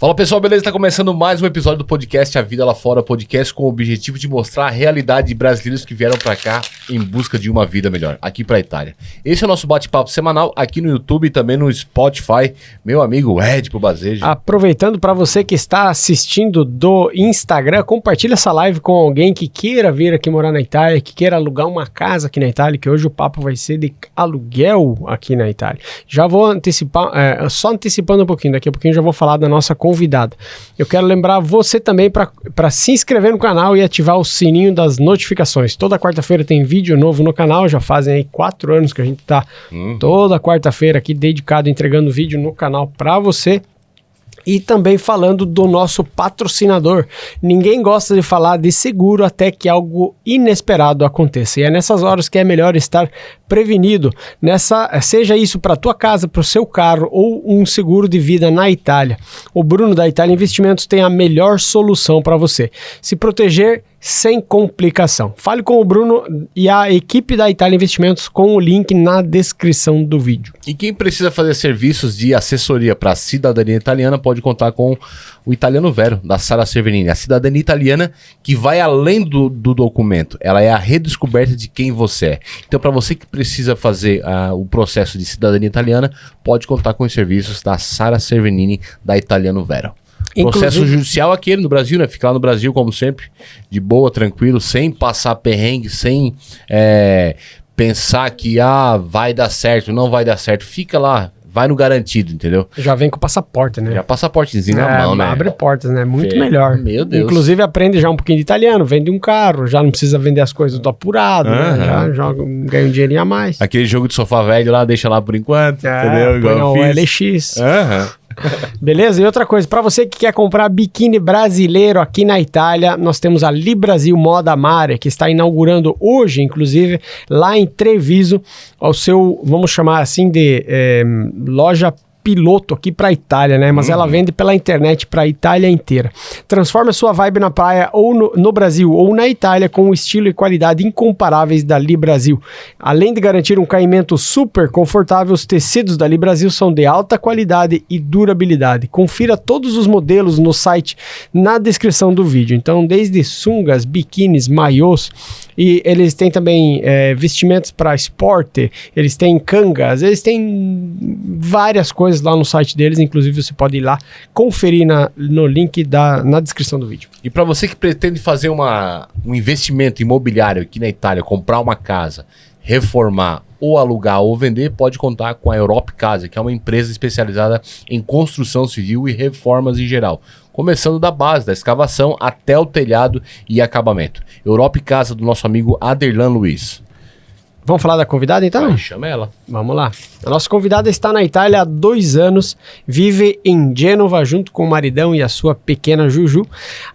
Fala pessoal, beleza? Tá começando mais um episódio do podcast A Vida Lá Fora, podcast com o objetivo de mostrar a realidade de brasileiros que vieram pra cá em busca de uma vida melhor, aqui pra Itália. Esse é o nosso bate-papo semanal aqui no YouTube e também no Spotify. Meu amigo Ed Bazejo. Aproveitando para você que está assistindo do Instagram, compartilha essa live com alguém que queira vir aqui morar na Itália, que queira alugar uma casa aqui na Itália, que hoje o papo vai ser de aluguel aqui na Itália. Já vou antecipar, só antecipando um pouquinho, daqui a pouquinho já vou falar da nossa convidada. Eu quero lembrar você também para se inscrever no canal e ativar o sininho das notificações. Toda quarta-feira tem vídeo novo no canal, já fazem aí 4 anos que a gente tá toda quarta-feira aqui dedicado, entregando vídeo no canal para você. E também falando do nosso patrocinador. Ninguém gosta de falar de seguro até que algo inesperado aconteça. E é nessas horas que é melhor estar prevenido. Seja isso para a tua casa, para o seu carro ou um seguro de vida na Itália. O Bruno da Itália Investimentos tem a melhor solução para você. Se proteger sem complicação. Fale com o Bruno e a equipe da Itália Investimentos com o link na descrição do vídeo. E quem precisa fazer serviços de assessoria para a cidadania italiana pode contar com o Italiano Vero, da Sara Severini. A cidadania italiana que vai além do documento. Ela é a redescoberta de quem você é. Então, para você que precisa fazer o processo de cidadania italiana, pode contar com os serviços da Sara Severini, da Italiano Vero. Processo judicial aquele no Brasil, né? Ficar lá no Brasil, como sempre, de boa, tranquilo, sem passar perrengue, sem pensar que vai dar certo, não vai dar certo. Fica lá, vai no garantido, entendeu? Já vem com o passaporte, né? Já passaportezinho na mão, né? Abre portas, né? Muito melhor. Meu Deus. Inclusive aprende já um pouquinho de italiano, vende um carro, já não precisa vender as coisas do apurado, né? Já ganha um dinheirinho a mais. Aquele jogo de sofá velho lá, deixa lá por enquanto, entendeu? Igual eu fiz. LX. Beleza? E outra coisa, para você que quer comprar biquíni brasileiro aqui na Itália, nós temos a Li Brasil Moda Mare, que está inaugurando hoje, inclusive, lá em Treviso, o seu, vamos chamar assim, de loja piloto aqui para a Itália, né? Mas ela vende pela internet para a Itália inteira. Transforma a sua vibe na praia ou no Brasil ou na Itália com o estilo e qualidade incomparáveis da Li Brasil. Além de garantir um caimento super confortável, os tecidos da Li Brasil são de alta qualidade e durabilidade. Confira todos os modelos no site na descrição do vídeo. Então, desde sungas, biquínis, maiôs, e eles têm também vestimentos para esporte, eles têm cangas, eles têm várias coisas lá no site deles, inclusive você pode ir lá conferir no link na descrição do vídeo. E para você que pretende fazer um investimento imobiliário aqui na Itália, comprar uma casa, reformar ou alugar ou vender, pode contar com a Europe Casa, que é uma empresa especializada em construção civil e reformas em geral, começando da base, da escavação até o telhado e acabamento. Europe Casa, do nosso amigo Aderlan Luiz. Vamos falar da convidada, então? Vai, chama ela. Vamos lá. A nossa convidada está na Itália há 2 anos, vive em Gênova junto com o maridão e a sua pequena Juju.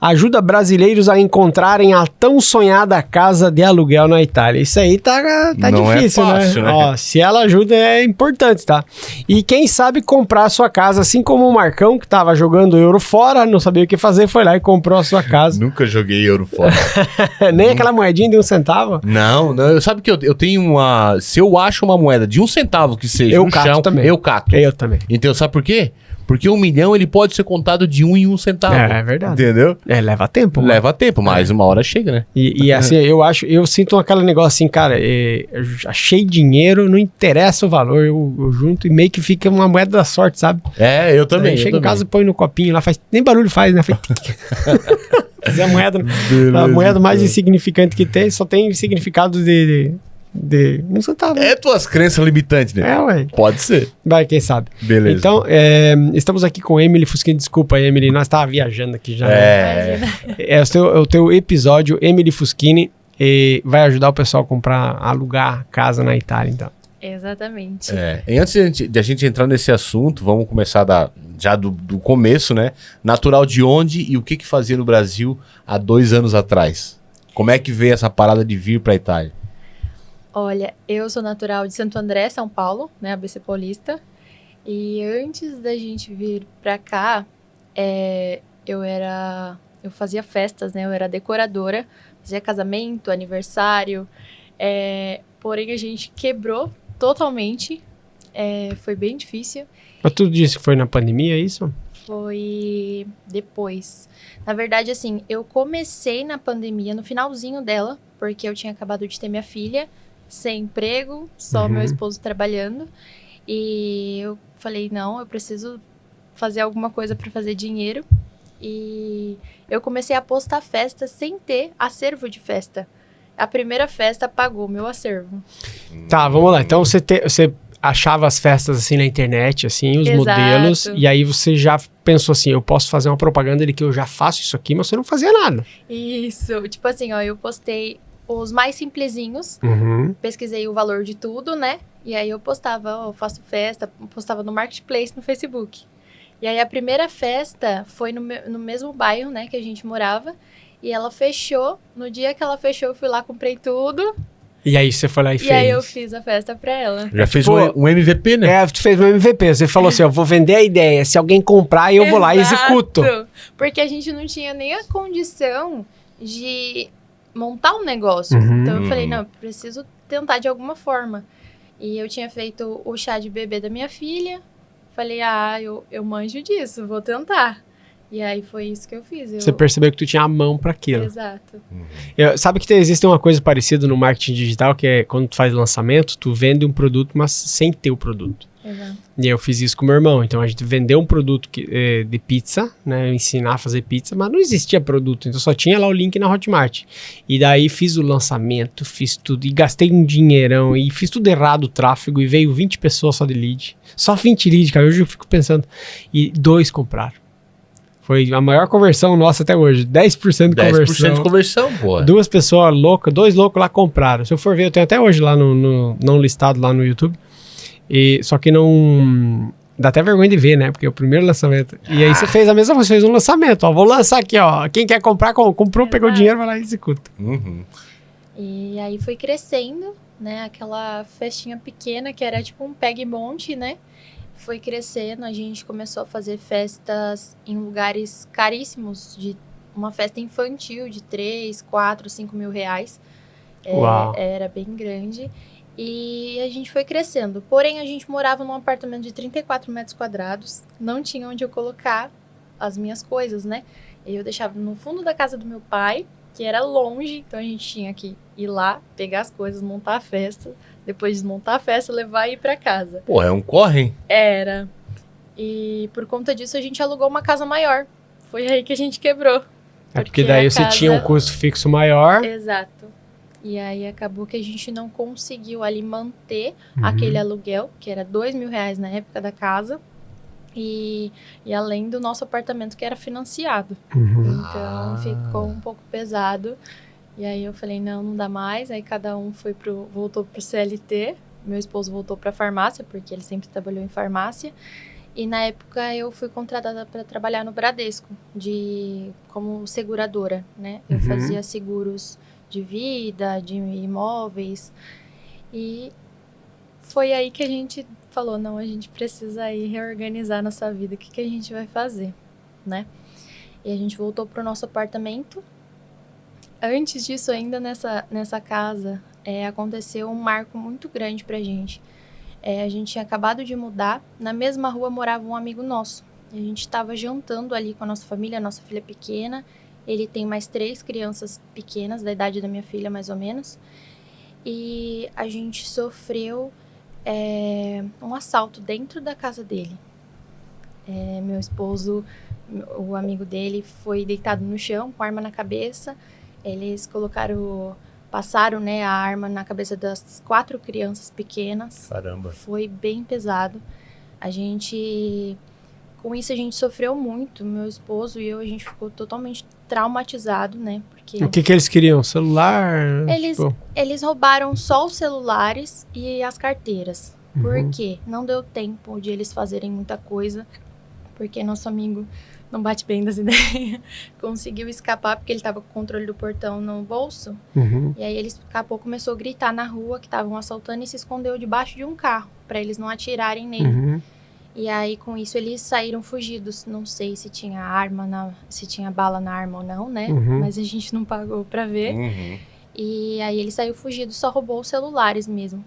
Ajuda brasileiros a encontrarem a tão sonhada casa de aluguel na Itália. Isso aí tá difícil, fácil, né? Ó, se ela ajuda é importante, tá? E quem sabe comprar a sua casa, assim como o Marcão, que estava jogando euro fora, não sabia o que fazer, foi lá e comprou a sua casa. Nunca joguei euro fora. Nem aquela moedinha de 1 centavo? Não. Sabe que eu tenho se eu acho uma moeda de 1 centavo que seja eu no cato chão, também. eu cato. Eu também. Então, sabe por quê? Porque 1 milhão ele pode ser contado de 1 em 1 centavo. É verdade. Entendeu? Leva tempo. Leva tempo, mas uma hora chega, né? E assim, eu sinto aquele negócio assim, cara, eu achei dinheiro, não interessa o valor, eu junto e meio que fica uma moeda da sorte, sabe? Eu também. Chega em casa, põe no copinho lá, nem barulho faz, né? Fazer a moeda mais insignificante que tem, só tem significado de 1 centavo. É tuas crenças limitantes, né? Ué. Pode ser. Vai, quem sabe. Beleza. Então, estamos aqui com Emily Fuschini. Desculpa, Emily, nós estávamos viajando aqui já. É o teu episódio, Emily Fuschini, e vai ajudar o pessoal a alugar casa na Itália, então. Exatamente. E antes de a gente entrar nesse assunto, vamos começar já do começo, né? Natural de onde e o que fazia no Brasil há 2 anos atrás? Como é que veio essa parada de vir para a Itália? Olha, eu sou natural de Santo André, São Paulo, né, ABC Paulista. E antes da gente vir pra cá, eu fazia festas, né? Eu era decoradora, fazia casamento, aniversário. Porém, a gente quebrou totalmente. Foi bem difícil. Mas tu disse que foi na pandemia, é isso? foi depois. Na verdade, assim, eu comecei na pandemia, no finalzinho dela, porque eu tinha acabado de ter minha filha, sem emprego, só meu esposo trabalhando. E eu falei, não, eu preciso fazer alguma coisa para fazer dinheiro. E eu comecei a postar festas sem ter acervo de festa. A primeira festa pagou meu acervo. Tá, vamos lá. Então você achava as festas assim na internet, assim, os Exato. modelos, e aí você já pensou assim, eu posso fazer uma propaganda de que eu já faço isso aqui, mas você não fazia nada. Isso, tipo assim, ó, eu postei os mais simplesinhos, pesquisei o valor de tudo, né? E aí eu postava, ó, faço festa, postava no Marketplace, no Facebook. E aí a primeira festa foi no mesmo bairro, né, que a gente morava, e ela fechou. No dia que ela fechou, eu fui lá, comprei tudo. E aí você foi lá e fez. E aí eu fiz a festa pra ela. Já fez Pô, um MVP, né? É, tu fez um MVP. Você falou assim, eu vou vender a ideia. Se alguém comprar, eu vou lá e executo. Porque a gente não tinha nem a condição de montar um negócio. Uhum. Então eu falei, não, eu preciso tentar de alguma forma. E eu tinha feito o chá de bebê da minha filha. Falei, eu manjo disso, vou tentar. E aí foi isso que eu fiz. Você percebeu que tu tinha a mão pra aquilo. Exato. Sabe que existe uma coisa parecida no marketing digital, que é quando tu faz lançamento, tu vende um produto, mas sem ter o produto. Exato. E aí eu fiz isso com meu irmão. Então a gente vendeu um produto de pizza, né? Ensinar a fazer pizza, mas não existia produto. Então só tinha lá o link na Hotmart. E daí fiz o lançamento, fiz tudo. E gastei um dinheirão. E fiz tudo errado o tráfego. E veio 20 pessoas só de lead. Só 20 leads, cara. Hoje eu fico pensando. E 2 compraram. Foi a maior conversão nossa até hoje. 10% de conversão. 10% de conversão, pô. 2 pessoas loucas, 2 loucos lá compraram. Se eu for ver, eu tenho até hoje lá não listado lá no YouTube. Só que não... Dá até vergonha de ver, né? Porque é o primeiro lançamento. E aí você fez a mesma coisa, fez um lançamento. Ó, vou lançar aqui, ó. Quem quer comprar, comprou, pegou o dinheiro, vai lá e executa. Uhum. E aí foi crescendo, né? Aquela festinha pequena que era tipo um peg-monte, né? Foi crescendo, a gente começou a fazer festas em lugares caríssimos, de uma festa infantil de 3, 4, 5 mil reais. Uau. Era bem grande. E a gente foi crescendo. Porém, a gente morava num apartamento de 34 metros quadrados. Não tinha onde eu colocar as minhas coisas, né? E eu deixava no fundo da casa do meu pai, que era longe. Então, a gente tinha que ir lá, pegar as coisas, montar a festa. Depois de desmontar a festa, levar e ir pra casa. Pô, é um corre, hein? Era. E por conta disso, a gente alugou uma casa maior. Foi aí que a gente quebrou. Porque daí você tinha um custo fixo maior. Exato. E aí acabou que a gente não conseguiu ali manter aquele aluguel, que era R$2.000 na época da casa, e além do nosso apartamento que era financiado. Então ficou um pouco pesado. E aí eu falei, não dá mais. Aí cada um voltou pro CLT. Meu esposo voltou pra farmácia, porque ele sempre trabalhou em farmácia. E na época eu fui contratada para trabalhar no Bradesco, como seguradora, né? Eu fazia seguros de vida, de imóveis. E foi aí que a gente falou, não, a gente precisa aí reorganizar nossa vida, o que a gente vai fazer, né? E a gente voltou pro nosso apartamento. Antes disso, ainda nessa casa, aconteceu um marco muito grande pra gente. A gente tinha acabado de mudar, na mesma rua morava um amigo nosso. A gente estava jantando ali com a nossa família, a nossa filha pequena. Ele tem mais 3 crianças pequenas, da idade da minha filha, mais ou menos. E a gente sofreu um assalto dentro da casa dele. Meu esposo, o amigo dele, foi deitado no chão, com a arma na cabeça. Eles passaram, né, a arma na cabeça das 4 crianças pequenas. Caramba. Foi bem pesado. Com isso a gente sofreu muito. Meu esposo e eu, a gente ficou totalmente traumatizado, né? Porque O que eles queriam? Celular? eles roubaram só os celulares e as carteiras. Por quê? Não deu tempo de eles fazerem muita coisa, porque nosso amigo não bate bem das ideias. Conseguiu escapar porque ele estava com o controle do portão no bolso. E aí ele escapou, começou a gritar na rua que estavam assaltando e se escondeu debaixo de um carro, para eles não atirarem nele. E aí, com isso, eles saíram fugidos. Não sei se tinha se tinha bala na arma ou não, né? Mas a gente não pagou pra ver. E aí ele saiu fugido, só roubou os celulares mesmo.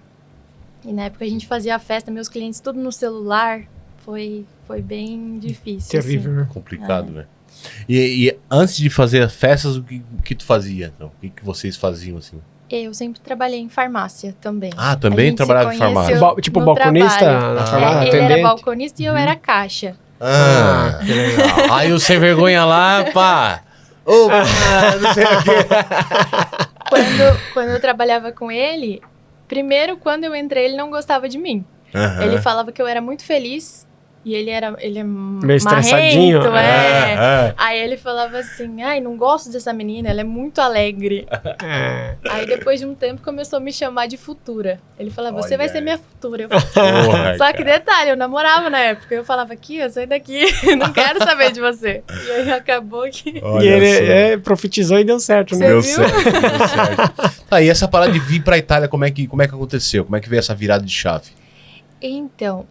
E na época a gente fazia a festa, meus clientes tudo no celular, Foi bem difícil. Terrível, né? Complicado, né? E antes de fazer as festas, o que tu fazia? Então? O que vocês faziam, assim? Eu sempre trabalhei em farmácia também. Ah, também trabalhava em farmácia? Tipo no balconista trabalho. na farmácia, Ele era atendente? balconista e eu era caixa. Ah, Que legal. aí o sem vergonha lá, pá. Opa, não sei o quê. Quando eu trabalhava com ele, primeiro, quando eu entrei, ele não gostava de mim. Aham. Ele falava que eu era muito feliz e ele é Meio estressadinho. marrento, Aí ele falava assim, ai, não gosto dessa menina, ela é muito alegre. É. Aí depois de um tempo começou a me chamar de futura. Ele falava, você Olha vai ser aí. minha futura. Eu falava, Porra, só que cara. detalhe, eu namorava na época. Eu falava, aqui, eu saio daqui, não quero saber de você. E aí acabou que... Olha E ele só. profetizou e deu certo, né? Deu Você viu? certo, deu certo. Tá, e essa parada de vir pra Itália, como é que aconteceu? Como é que veio essa virada de chave? Então,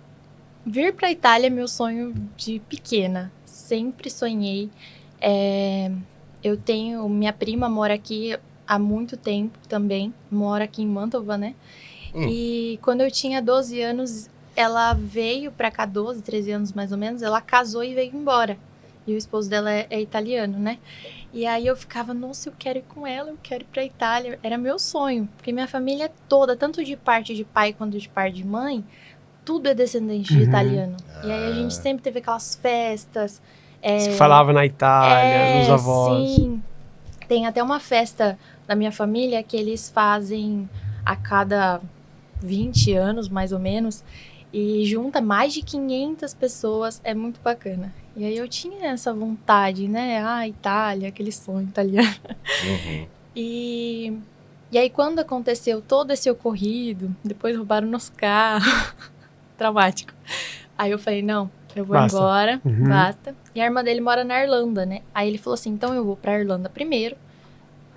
vir pra Itália é meu sonho de pequena. Sempre sonhei. Minha prima mora aqui há muito tempo também. Mora aqui em Mantova, né? E quando eu tinha 12 anos, ela veio pra cá, 12, 13 anos mais ou menos. Ela casou e veio embora. E o esposo dela é italiano, né? E aí eu ficava, nossa, eu quero ir com ela, eu quero ir pra Itália. Era meu sonho. Porque minha família toda, tanto de parte de pai quanto de parte de mãe, tudo é descendente de italiano. E aí a gente sempre teve aquelas festas. Se falava na Itália, dos avós. Sim. Tem até uma festa da minha família que eles fazem a cada 20 anos, mais ou menos. E junta mais de 500 pessoas. É muito bacana. E aí eu tinha essa vontade, né? Ah, Itália, aquele sonho italiano. Uhum. E aí quando aconteceu todo esse ocorrido, depois roubaram nosso carro. Traumático. Aí eu falei, não, eu vou Basta. embora, Uhum. basta. E a irmã dele mora na Irlanda, né? Aí ele falou assim, então eu vou pra Irlanda primeiro,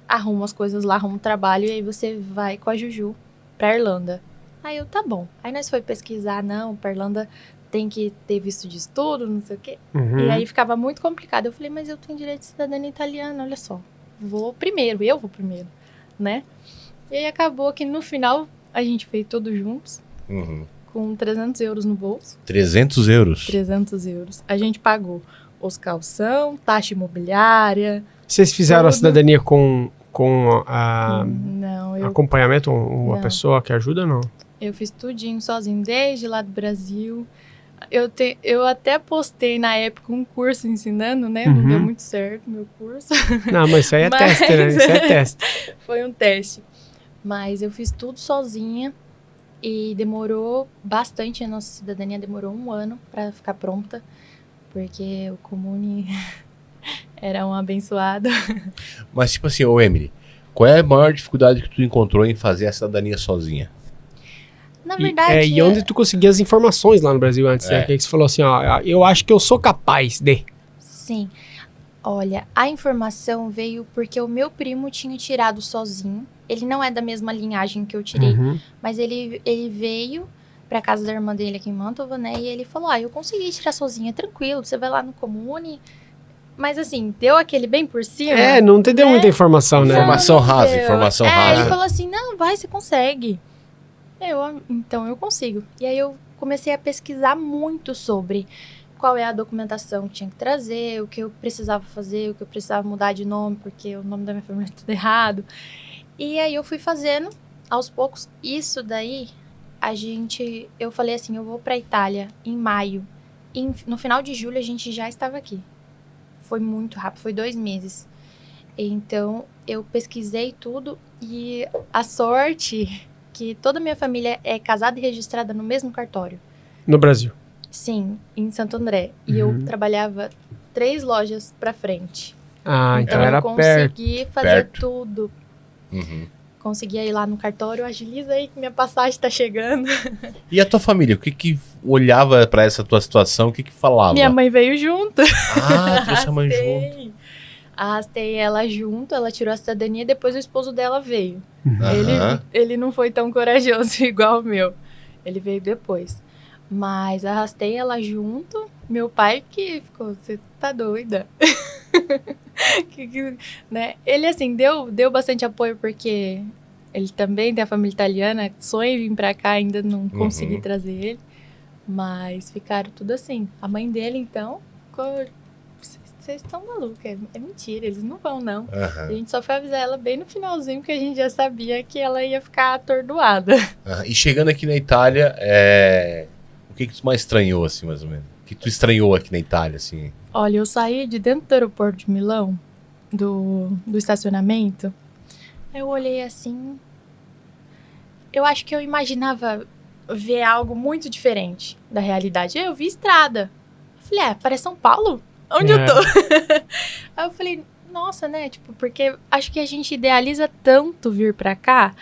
arrumo as coisas lá, arrumo o trabalho, e aí você vai com a Juju pra Irlanda. Aí eu, tá bom. Aí nós foi pesquisar, não, pra Irlanda tem que ter visto de estudo, não sei o quê. Uhum. E aí ficava muito complicado. Eu falei, mas eu tenho direito de cidadania italiana, olha só. Eu vou primeiro, né? E aí acabou que no final a gente fez todos juntos, Uhum. com 300 euros no bolso. 300 euros. 300 euros. A gente pagou os calção, taxa imobiliária. Vocês fizeram a Tudo. cidadania com Não, acompanhamento, uma Não. pessoa que ajuda, não? eu fiz tudinho sozinho, desde lá do Brasil. Eu até postei na época um curso ensinando, né? Não Uhum. deu muito certo meu curso. Não, mas isso aí é Mas- teste, né? Isso aí é teste. Foi um teste. Mas eu fiz tudo sozinha. E demorou bastante. A nossa cidadania demorou 1 ano pra ficar pronta. Porque o Comune era um abençoado. Mas tipo assim, ô Emily, qual é a maior dificuldade que tu encontrou em fazer a cidadania sozinha? Na E, verdade... e onde tu conseguia as informações lá no Brasil antes, né? É. Que você falou assim, ó, eu acho que eu sou capaz de. Sim. Olha, a informação veio porque o meu primo tinha tirado sozinho. Ele não é da mesma linhagem que eu tirei, Uhum. mas ele veio pra casa da irmã dele aqui em Mantova, né? E ele falou, eu consegui tirar sozinha, tranquilo, você vai lá no Comune. Mas assim, deu aquele bem por cima. É, não te deu né? muita informação, né? Informação Não rasa, deu. informação Ele rasa. falou assim, não, vai, você consegue. Então eu consigo. E aí eu comecei a pesquisar muito sobre qual é a documentação que tinha que trazer, o que eu precisava fazer, o que eu precisava mudar de nome, porque o nome da minha família é tudo errado. E aí eu fui fazendo, aos poucos. Isso daí, eu falei assim, eu vou pra Itália em maio. E no final de julho a gente já estava aqui. Foi muito rápido, foi 2 meses. Então, eu pesquisei tudo e a sorte que toda a minha família é casada e registrada no mesmo cartório. No Brasil. Sim, em Santo André. E Uhum. eu trabalhava 3 lojas pra frente. Ah, então eu era perto. consegui fazer Perto. tudo. Uhum. Consegui ir lá no cartório, agiliza aí que minha passagem tá chegando. E a tua família, o que olhava pra essa tua situação, o que falava? Minha mãe veio junto. Ah, trouxe a mãe junto. Arrastei ela junto, ela tirou a cidadania e depois o esposo dela veio. Aham. Ele não foi tão corajoso igual o meu. Ele veio depois. Mas arrastei ela junto. Meu pai que ficou, você tá doida? Né? Ele, assim, deu bastante apoio porque ele também tem a família italiana, sonha em vir pra cá, ainda não consegui trazer ele. Mas ficaram tudo assim. A mãe dele, então, ficou... Vocês estão malucos, é mentira, eles não vão, não. A gente só foi avisar ela bem no finalzinho, porque a gente já sabia que ela ia ficar atordoada. E chegando aqui na Itália, o que tu mais estranhou, assim, mais ou menos? O que tu estranhou aqui na Itália, assim? Olha, eu saí de dentro do aeroporto de Milão, do estacionamento, eu olhei assim, eu acho que eu imaginava ver algo muito diferente da realidade. Eu vi estrada. Eu falei, parece São Paulo? Onde eu tô? Aí eu falei, nossa, né? Tipo, porque acho que a gente idealiza tanto vir pra cá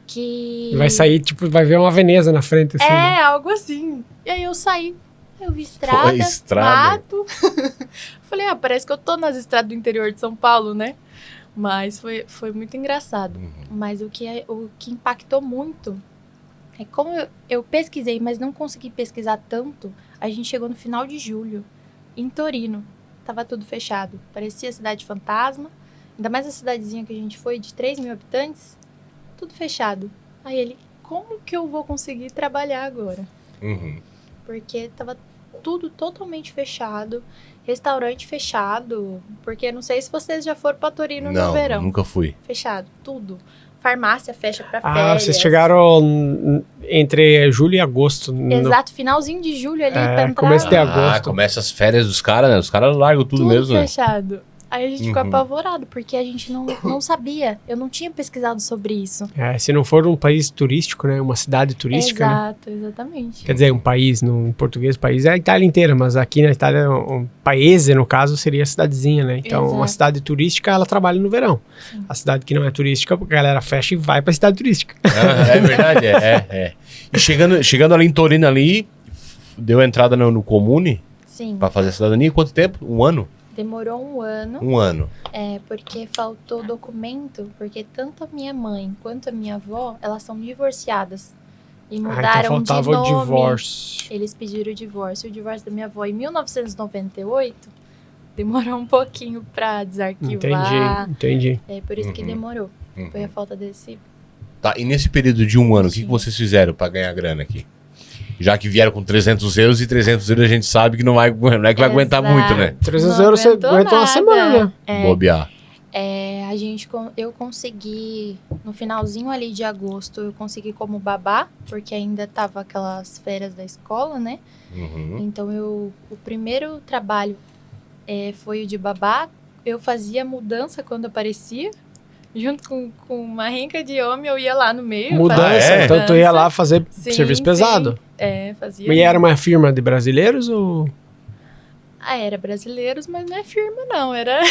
que... Vai sair, tipo, vai ver uma Veneza na frente, assim. É, algo assim. E aí eu saí, eu vi estrada, mato. Falei, parece que eu tô nas estradas do interior de São Paulo, né? Mas foi muito engraçado. Mas o que impactou muito é como eu pesquisei, mas não consegui pesquisar tanto. A gente chegou no final de julho. Em Torino, tava tudo fechado. Parecia cidade fantasma. Ainda mais a cidadezinha que a gente foi, de 3 mil habitantes. Tudo fechado. Aí ele, como que eu vou conseguir trabalhar agora? Porque tava tudo totalmente fechado. Restaurante fechado. Porque não sei se vocês já foram pra Torino no verão. Não, nunca fui. Fechado, tudo. Farmácia fecha pra férias. Vocês chegaram entre julho e agosto. Exato, finalzinho de julho ali pra entrar. Começo de agosto. Começa as férias dos caras, né? Os caras largam tudo mesmo, né? Fechado. Aí a gente ficou apavorado, porque a gente não sabia. Eu não tinha pesquisado sobre isso. Se não for um país turístico, né? Uma cidade turística, Exato, né? Exatamente. Quer dizer, um país, no em português, país é a Itália inteira, mas aqui na Itália, um paese, no caso, seria a cidadezinha, né? Então, uma cidade turística, ela trabalha no verão. Sim. A cidade que não é turística, a galera fecha e vai pra cidade turística. É verdade, E chegando ali em Torino, ali, deu entrada no Comune? Sim. Pra fazer a cidadania, quanto tempo? 1 ano? Demorou 1 ano. 1 ano. Porque faltou documento, porque tanto a minha mãe quanto a minha avó, elas são divorciadas. E mudaram então faltava de nome. O divórcio. Eles pediram o divórcio. O divórcio da minha avó em 1998 demorou um pouquinho pra desarquivar. Entendi. É por isso que demorou. Foi a falta desse... Tá, e nesse período de 1 ano, o que vocês fizeram pra ganhar grana aqui? Já que vieram com 300 euros, e 300 euros a gente sabe que não é que vai aguentar muito, né? 300 euros você aguenta uma semana, né? Bobear. Eu consegui, no finalzinho ali de agosto, eu consegui como babá, porque ainda tava aquelas férias da escola, né? Então, o primeiro trabalho foi o de babá. Eu fazia mudança quando aparecia. Junto com uma renca de homem, eu ia lá no meio. Mudança? Então tu ia lá fazer serviço pesado? Fazia. E era uma firma de brasileiros ou... Era brasileiros, mas não é firma não, era...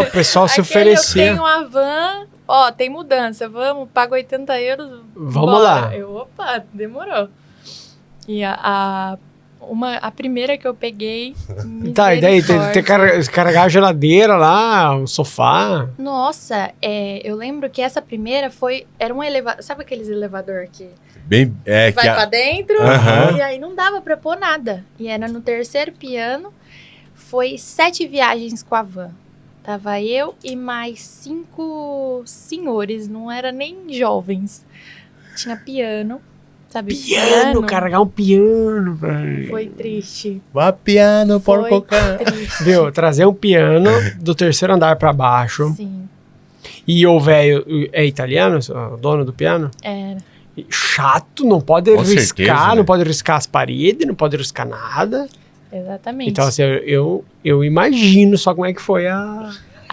o pessoal se oferecia. Eu tenho uma van, tem mudança, vamos, paga 80 euros. Vamos lá. Opa, demorou. E a primeira que eu peguei... Tá, e daí? Carregar a geladeira lá, o sofá... Nossa, eu lembro que essa primeira era um elevador... Sabe aqueles elevador que... Vai pra dentro, e aí não dava pra pôr nada. E era no 3º piano, foi 7 viagens com a van. Tava eu e mais 5 senhores, não era nem jovens. Tinha piano, sabe? Piano, carregar um piano, velho. Foi triste. Vá piano, porco cara. Viu, trazer um piano do 3º andar pra baixo. Sim. E o velho é italiano, o dono do piano? Era. Chato, não pode Com riscar, certeza, né? Não pode riscar as paredes, não pode riscar nada. Exatamente. Então, assim, eu imagino só como é que foi a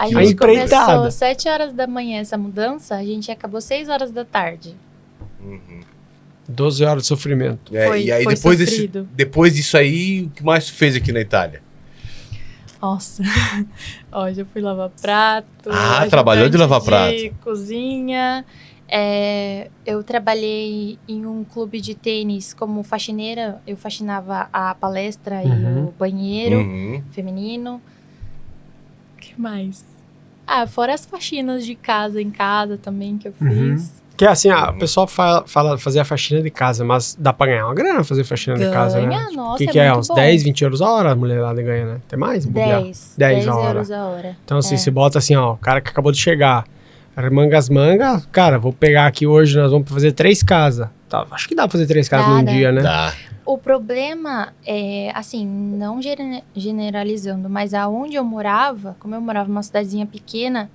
gente empreitada. Começou 7 horas da manhã essa mudança, a gente acabou 6 horas da tarde. 12 horas de sofrimento. E aí, depois disso aí, o que mais tu fez aqui na Itália? Nossa, já fui lavar prato. Trabalhou de lavar prato. Cozinha. Eu trabalhei em um clube de tênis como faxineira. Eu faxinava a palestra e o banheiro feminino. O que mais? Fora as faxinas de casa em casa também que eu fiz. Que é assim, o pessoal fala fazer a faxina de casa, mas dá pra ganhar uma grana fazer faxina de casa, né? Nossa, que é? Uns bom. 10, 20 euros a hora a mulherada ganha, né? Até mais? 10 euros a hora. Então, assim, você bota assim, o cara que acabou de chegar, remanga as mangas, cara, vou pegar aqui hoje, nós vamos fazer 3 casas. Tá, acho que dá pra fazer 3 casas num dia, né? Dá. O problema é, assim, não generalizando, mas aonde eu morava, como eu morava numa cidadezinha pequena,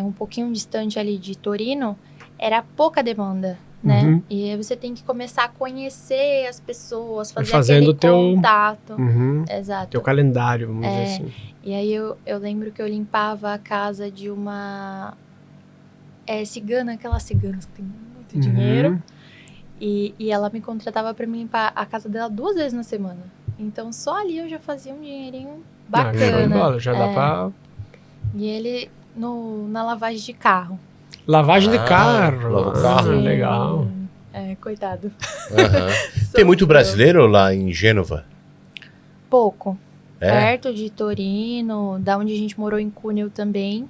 um pouquinho distante ali de Torino, era pouca demanda, né? Uhum. E aí você tem que começar a conhecer as pessoas, fazer fazendo aquele contato. Uhum. Exato. Teu calendário, vamos dizer assim. E aí eu lembro que eu limpava a casa de uma cigana, aquelas ciganas que tem muito dinheiro. E ela me contratava para me limpar a casa dela 2 vezes na semana. Então só ali eu já fazia um dinheirinho bacana. Já dá pra... E ele na lavagem de carro. Lavagem de carro. Lava o carro. Legal. Coitado. Tem muito brasileiro lá em Gênova? Pouco. É? Perto de Torino, da onde a gente morou em Cuneo também,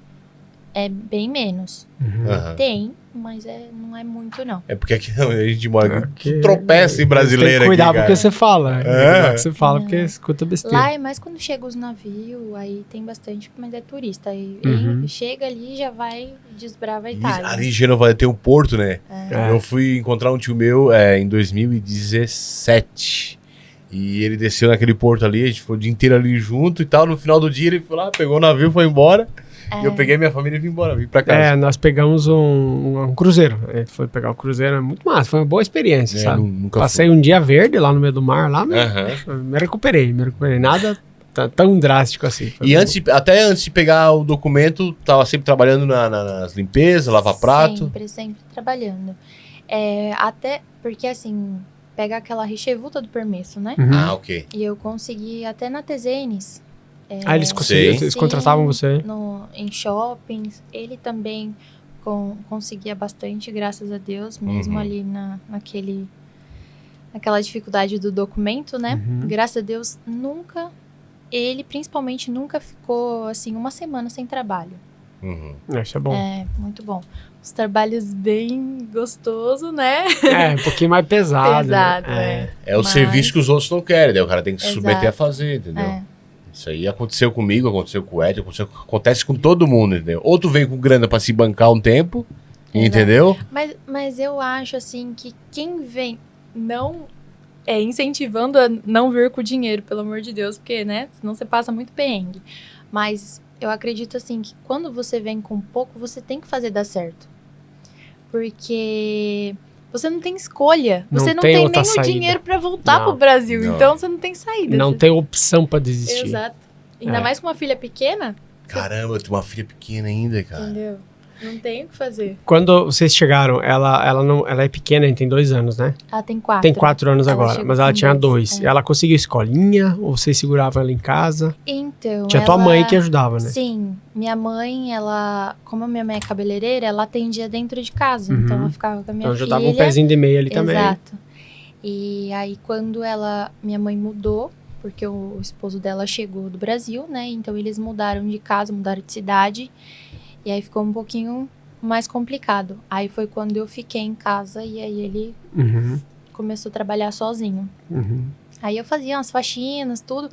é bem menos. Aham. Tem, mas não é muito, não. É porque aqui a gente mora Porque aqui, tropeça em brasileiro tem que cuidar aqui, porque cara. você fala. É. Tem que cuidar porque você fala, porque escuta besteira. Lá é mais quando chega os navios, aí tem bastante, mas é turista. Aí chega ali e já vai desbrava a Itália. Ali em Gênova tem um porto, né? É. Eu fui encontrar um tio meu em 2017. E ele desceu naquele porto ali, a gente foi o dia inteiro ali junto e tal. No final do dia ele foi lá, pegou o navio, foi embora. E eu peguei minha família e vim embora, vim pra casa. Nós pegamos um cruzeiro. A gente foi pegar o cruzeiro, é muito massa. Foi uma boa experiência, sabe? Nunca Passei um dia verde lá no meio do mar, lá, Aham. me recuperei. Nada tão drástico assim. Foi E muito até antes de pegar o documento, tava sempre trabalhando nas limpezas, lavar prato. Sempre trabalhando. Até porque, assim, pega aquela rechevuta do permesso, né? bom. Uhum. Ah, ok. E eu consegui até na Tesenes. Eles conseguiam, Sim. eles contratavam você. Em shoppings. Ele também conseguia bastante, graças a Deus, mesmo ali naquela dificuldade do documento, né? Graças a Deus, ele principalmente nunca ficou, assim, uma semana sem trabalho. Uhum. Isso é bom. Muito bom. Os trabalhos bem gostosos, né? Um pouquinho mais pesado. Pesado, né? É o Mas- serviço que os outros não querem, daí o cara tem que se Exato. submeter a fazer, entendeu? Isso aí aconteceu comigo, aconteceu com o Ed, acontece com todo mundo, entendeu? Ou tu vem com grana pra se bancar um tempo, entendeu? Mas eu acho, assim, que quem vem não incentivando a não vir com dinheiro, pelo amor de Deus, porque, né, senão você passa muito perrengue. Mas eu acredito, assim, que quando você vem com pouco, você tem que fazer dar certo. Porque você não tem escolha. Não Você não tem tem outra nem saída. o dinheiro pra voltar Não. pro Brasil. Não. Então, você não tem saída. Não Você- tem opção pra desistir. Exato. Ainda mais com uma filha pequena, Caramba, eu tenho uma filha pequena ainda, cara. entendeu? Não tem o que fazer. Quando vocês chegaram, ela é pequena, tem 2 anos, né? Ela tem 4. Tem 4 anos Ela agora, chegou mas ela com tinha 2, 2. Ela conseguiu escolinha ou vocês seguravam ela em casa? Então, Tinha tua mãe que ajudava, né? Sim, minha mãe, como a minha mãe é cabeleireira, ela atendia dentro de casa. Uhum. Então ela ficava com a minha Então já filha. dava um pezinho de meia ali também. Exato. E aí quando minha mãe mudou, porque o esposo dela chegou do Brasil, né? Então eles mudaram de casa, mudaram de cidade. E aí ficou um pouquinho mais complicado. Aí foi quando eu fiquei em casa e aí ele Uhum, começou a trabalhar sozinho. uhum. Aí eu fazia umas faxinas, tudo,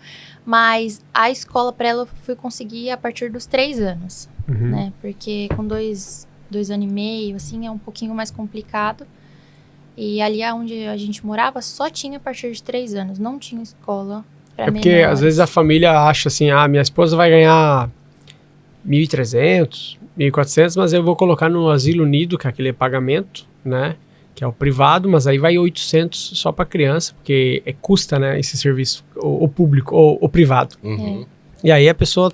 mas a escola para ela eu fui conseguir a partir dos 3 anos, Uhum. né? Porque com 2 anos e meio, assim, é um pouquinho mais complicado. E ali onde a gente morava só tinha a partir de 3 anos, não tinha escola para É porque às vezes a família acha assim, minha esposa vai ganhar 1.300, 1.400, mas eu vou colocar no Asilo Nido, que é aquele pagamento, né? Que é o privado, mas aí vai 800 só para criança, porque custa, né, esse serviço, o público, o privado. Uhum. E aí a pessoa,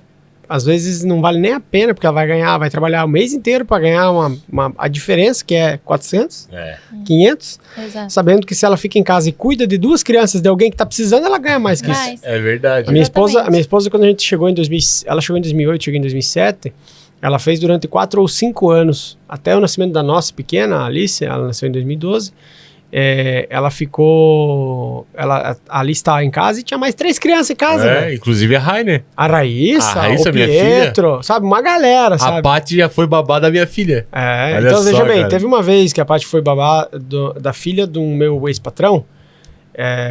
às vezes, não vale nem a pena, porque ela vai trabalhar o mês inteiro para ganhar a diferença, que é 400, 500, Exato. sabendo que se ela fica em casa e cuida de 2 crianças de alguém que tá precisando, ela ganha mais que isso. Mas, É verdade. A minha Exatamente. esposa, quando a gente chegou ela chegou em 2008, cheguei em 2007, ela fez durante 4 ou 5 anos, até o nascimento da nossa pequena, a Alice, ela nasceu em 2012, ela ficou, a Alice estava em casa e tinha mais 3 crianças em casa, velho. Inclusive a Rainer. A Raíssa, o minha Pietro, sabe, uma galera, A sabe? Paty já foi babá da minha filha. Olha Então só, veja bem, cara. teve uma vez que a Paty foi babá da filha do meu ex-patrão,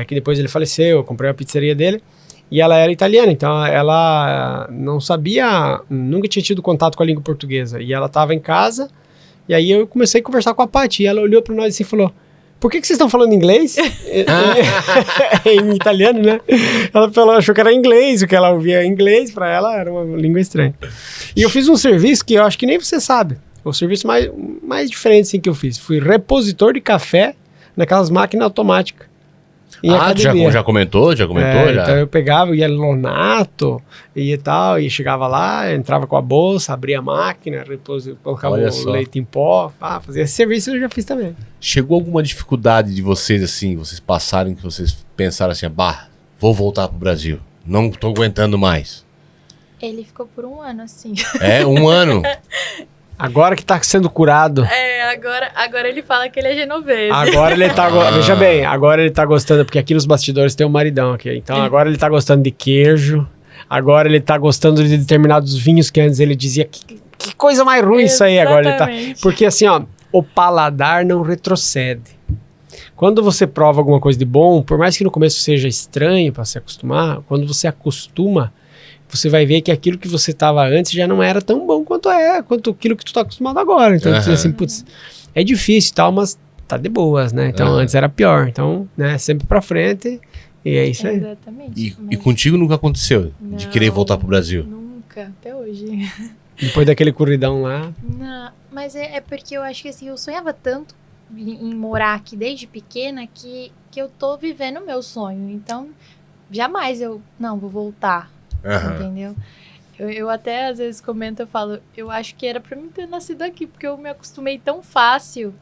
que depois ele faleceu, eu comprei a pizzaria dele, e ela era italiana, então ela não sabia, nunca tinha tido contato com a língua portuguesa, e ela estava em casa, e aí eu comecei a conversar com a Paty, e ela olhou para nós assim e falou, por que vocês estão falando inglês? Em italiano, né? Ela falou, achou que era inglês, o que ela ouvia em inglês, pra ela era uma língua estranha. E eu fiz um serviço que eu acho que nem você sabe. O serviço mais diferente assim, que eu fiz. Fui repositor de café naquelas máquinas automáticas. Já comentou? Já? Então eu pegava, ia Lonato e tal, e chegava lá, entrava com a bolsa, abria a máquina, colocava o leite em pó, fazia esse serviço eu já fiz também. Chegou alguma dificuldade de vocês, assim, vocês passarem, que vocês pensaram assim, vou voltar pro Brasil, não tô aguentando mais? Ele ficou por 1 ano, assim. É, 1 ano? Agora que tá sendo curado. Agora ele fala que ele é genovese. Agora ele tá... Veja bem, agora ele tá gostando, porque aqui nos bastidores tem um maridão aqui. Então agora ele tá gostando de queijo. Agora ele tá gostando de determinados vinhos que antes ele dizia que coisa mais ruim isso aí. Agora ele tá... Porque assim, ó, o paladar não retrocede. Quando você prova alguma coisa de bom, por mais que no começo seja estranho para se acostumar, quando você acostuma, você vai ver que aquilo que você estava antes já não era tão bom quanto aquilo que tu tá acostumado agora. Então, assim, putz, é difícil e tal, mas tá de boas, né? Então, antes era pior. Então, né, sempre pra frente e é isso aí. Exatamente. E contigo nunca aconteceu de querer voltar pro Brasil? Nunca, até hoje. Depois daquele corridão lá. Não, mas é porque eu acho que assim, eu sonhava tanto em morar aqui desde pequena que eu tô vivendo o meu sonho. Então, jamais vou voltar. Entendeu? Eu até às vezes comento, eu falo, eu acho que era pra mim ter nascido aqui, porque eu me acostumei tão fácil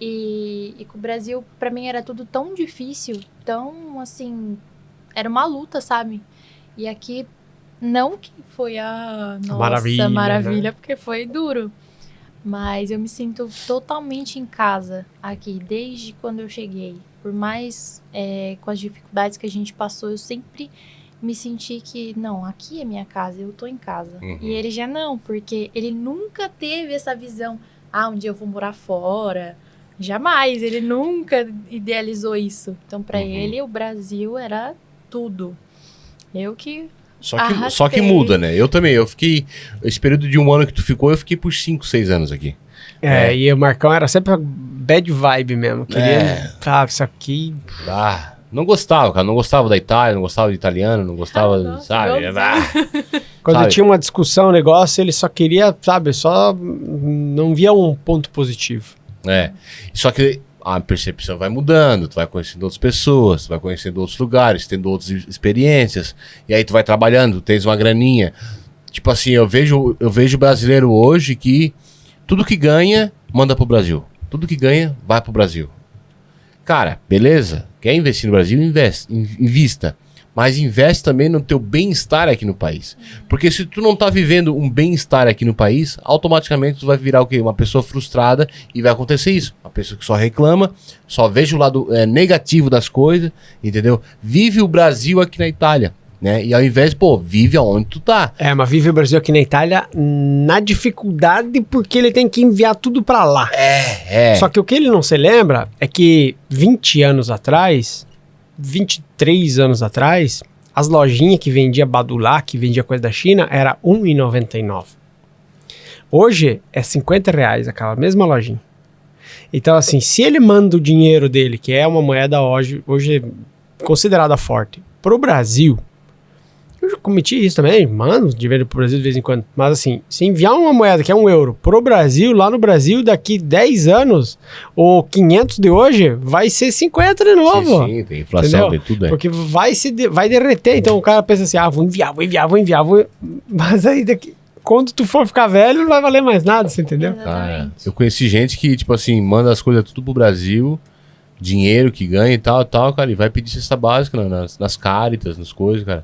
e com o Brasil, pra mim era tudo tão difícil, tão assim, era uma luta, sabe? E aqui, não que foi a maravilha, né? Porque foi duro, mas eu me sinto totalmente em casa aqui, desde quando eu cheguei. Por mais com as dificuldades que a gente passou, eu sempre me senti que, não, aqui é minha casa, eu tô em casa. E ele já não, porque ele nunca teve essa visão, um dia eu vou morar fora. Jamais, ele nunca idealizou isso. Então, pra ele, o Brasil era tudo. Eu que Só que muda, né? Eu também, esse período de 1 ano que tu ficou, eu fiquei por 5, 6 anos aqui. E o Marcão era sempre bad vibe mesmo. Queria, sabe, isso aqui... Não gostava, cara. Não gostava da Itália, não gostava de italiano, não gostava, sabe? Quando tinha uma discussão, um negócio, ele só queria, sabe, só não via um ponto positivo. Só que a percepção vai mudando, tu vai conhecendo outras pessoas, tu vai conhecendo outros lugares, tendo outras experiências, e aí tu vai trabalhando, tens uma graninha. Tipo assim, eu vejo brasileiro hoje que tudo que ganha, manda pro Brasil. Tudo que ganha, vai pro Brasil. Cara, beleza? Quer investir no Brasil? Invista. Mas investe também no teu bem-estar aqui no país. Porque se tu não tá vivendo um bem-estar aqui no país, automaticamente tu vai virar o quê? Uma pessoa frustrada e vai acontecer isso. Uma pessoa que só reclama, só veja o lado negativo das coisas, entendeu? Vive o Brasil aqui na Itália, né? E ao invés, vive aonde tu tá. Mas vive o Brasil aqui na Itália na dificuldade porque ele tem que enviar tudo pra lá. Só que o que ele não se lembra é que 20 anos atrás, 23 anos atrás, as lojinhas que vendia Badulá, que vendia coisa da China, era R$1,99. Hoje é R$50 aquela mesma lojinha. Então assim, se ele manda o dinheiro dele, que é uma moeda hoje considerada forte, pro Brasil... Eu já cometi isso também, mano, dinheiro pro Brasil de vez em quando. Mas assim, se enviar uma moeda que é €1 pro Brasil, lá no Brasil, daqui 10 anos, ou 500 de hoje, vai ser 50 de novo. Sim, tem inflação, tem tudo. Porque vai derreter. Então o cara pensa assim, vou enviar. Mas aí quando tu for ficar velho, não vai valer mais nada, você entendeu? Cara, eu conheci gente que, tipo assim, manda as coisas tudo pro Brasil, dinheiro que ganha e tal, cara, e vai pedir cesta básica nas Caritas, nas coisas, cara.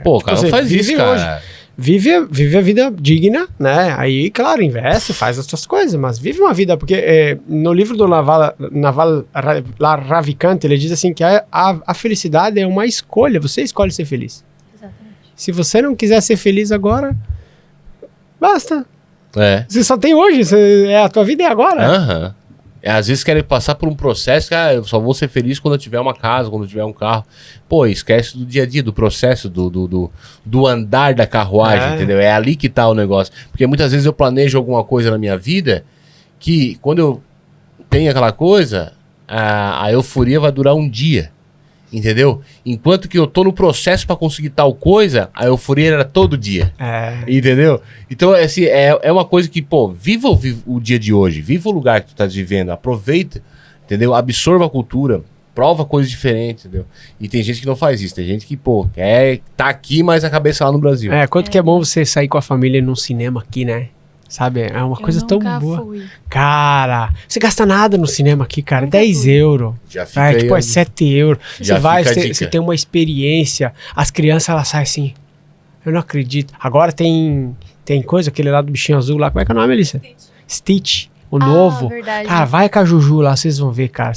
Pô, cara, não faz isso, cara. Vive a vida digna, né? Aí, claro, investe, faz as suas coisas, mas vive uma vida, porque no livro do Naval Ravikant, ele diz assim que a felicidade é uma escolha, você escolhe ser feliz. Exatamente. Se você não quiser ser feliz agora, basta. Você só tem hoje, a tua vida é agora. Às vezes querem passar por um processo, eu só vou ser feliz quando eu tiver uma casa, quando eu tiver um carro. Pô, esquece do dia a dia, do processo, do andar da carruagem, entendeu? É ali que tá o negócio. Porque muitas vezes eu planejo alguma coisa na minha vida que quando eu tenho aquela coisa, a euforia vai durar um dia. Entendeu? Enquanto que eu tô no processo pra conseguir tal coisa, a euforia era todo dia. Entendeu? Então, assim, é uma coisa que, pô, viva o dia de hoje, viva o lugar que tu tá vivendo, aproveita, entendeu? Absorva a cultura, prova coisas diferentes, entendeu? E tem gente que não faz isso, tem gente que, pô, tá aqui, mas a cabeça lá no Brasil. Quanto que é bom você sair com a família num cinema aqui, né? Sabe? É uma coisa tão boa. Fui. Cara, você gasta nada no cinema aqui, cara. 10 euros. Já fica aí, tipo, é 7 euros. Já você vai, fica você tem uma experiência. As crianças, elas saem assim. Eu não acredito. Agora tem coisa, aquele lá do bichinho azul lá. Como é que é o nome, Alicia? Stitch. O novo. Verdade. Cara, vai com a Juju lá, vocês vão ver, cara.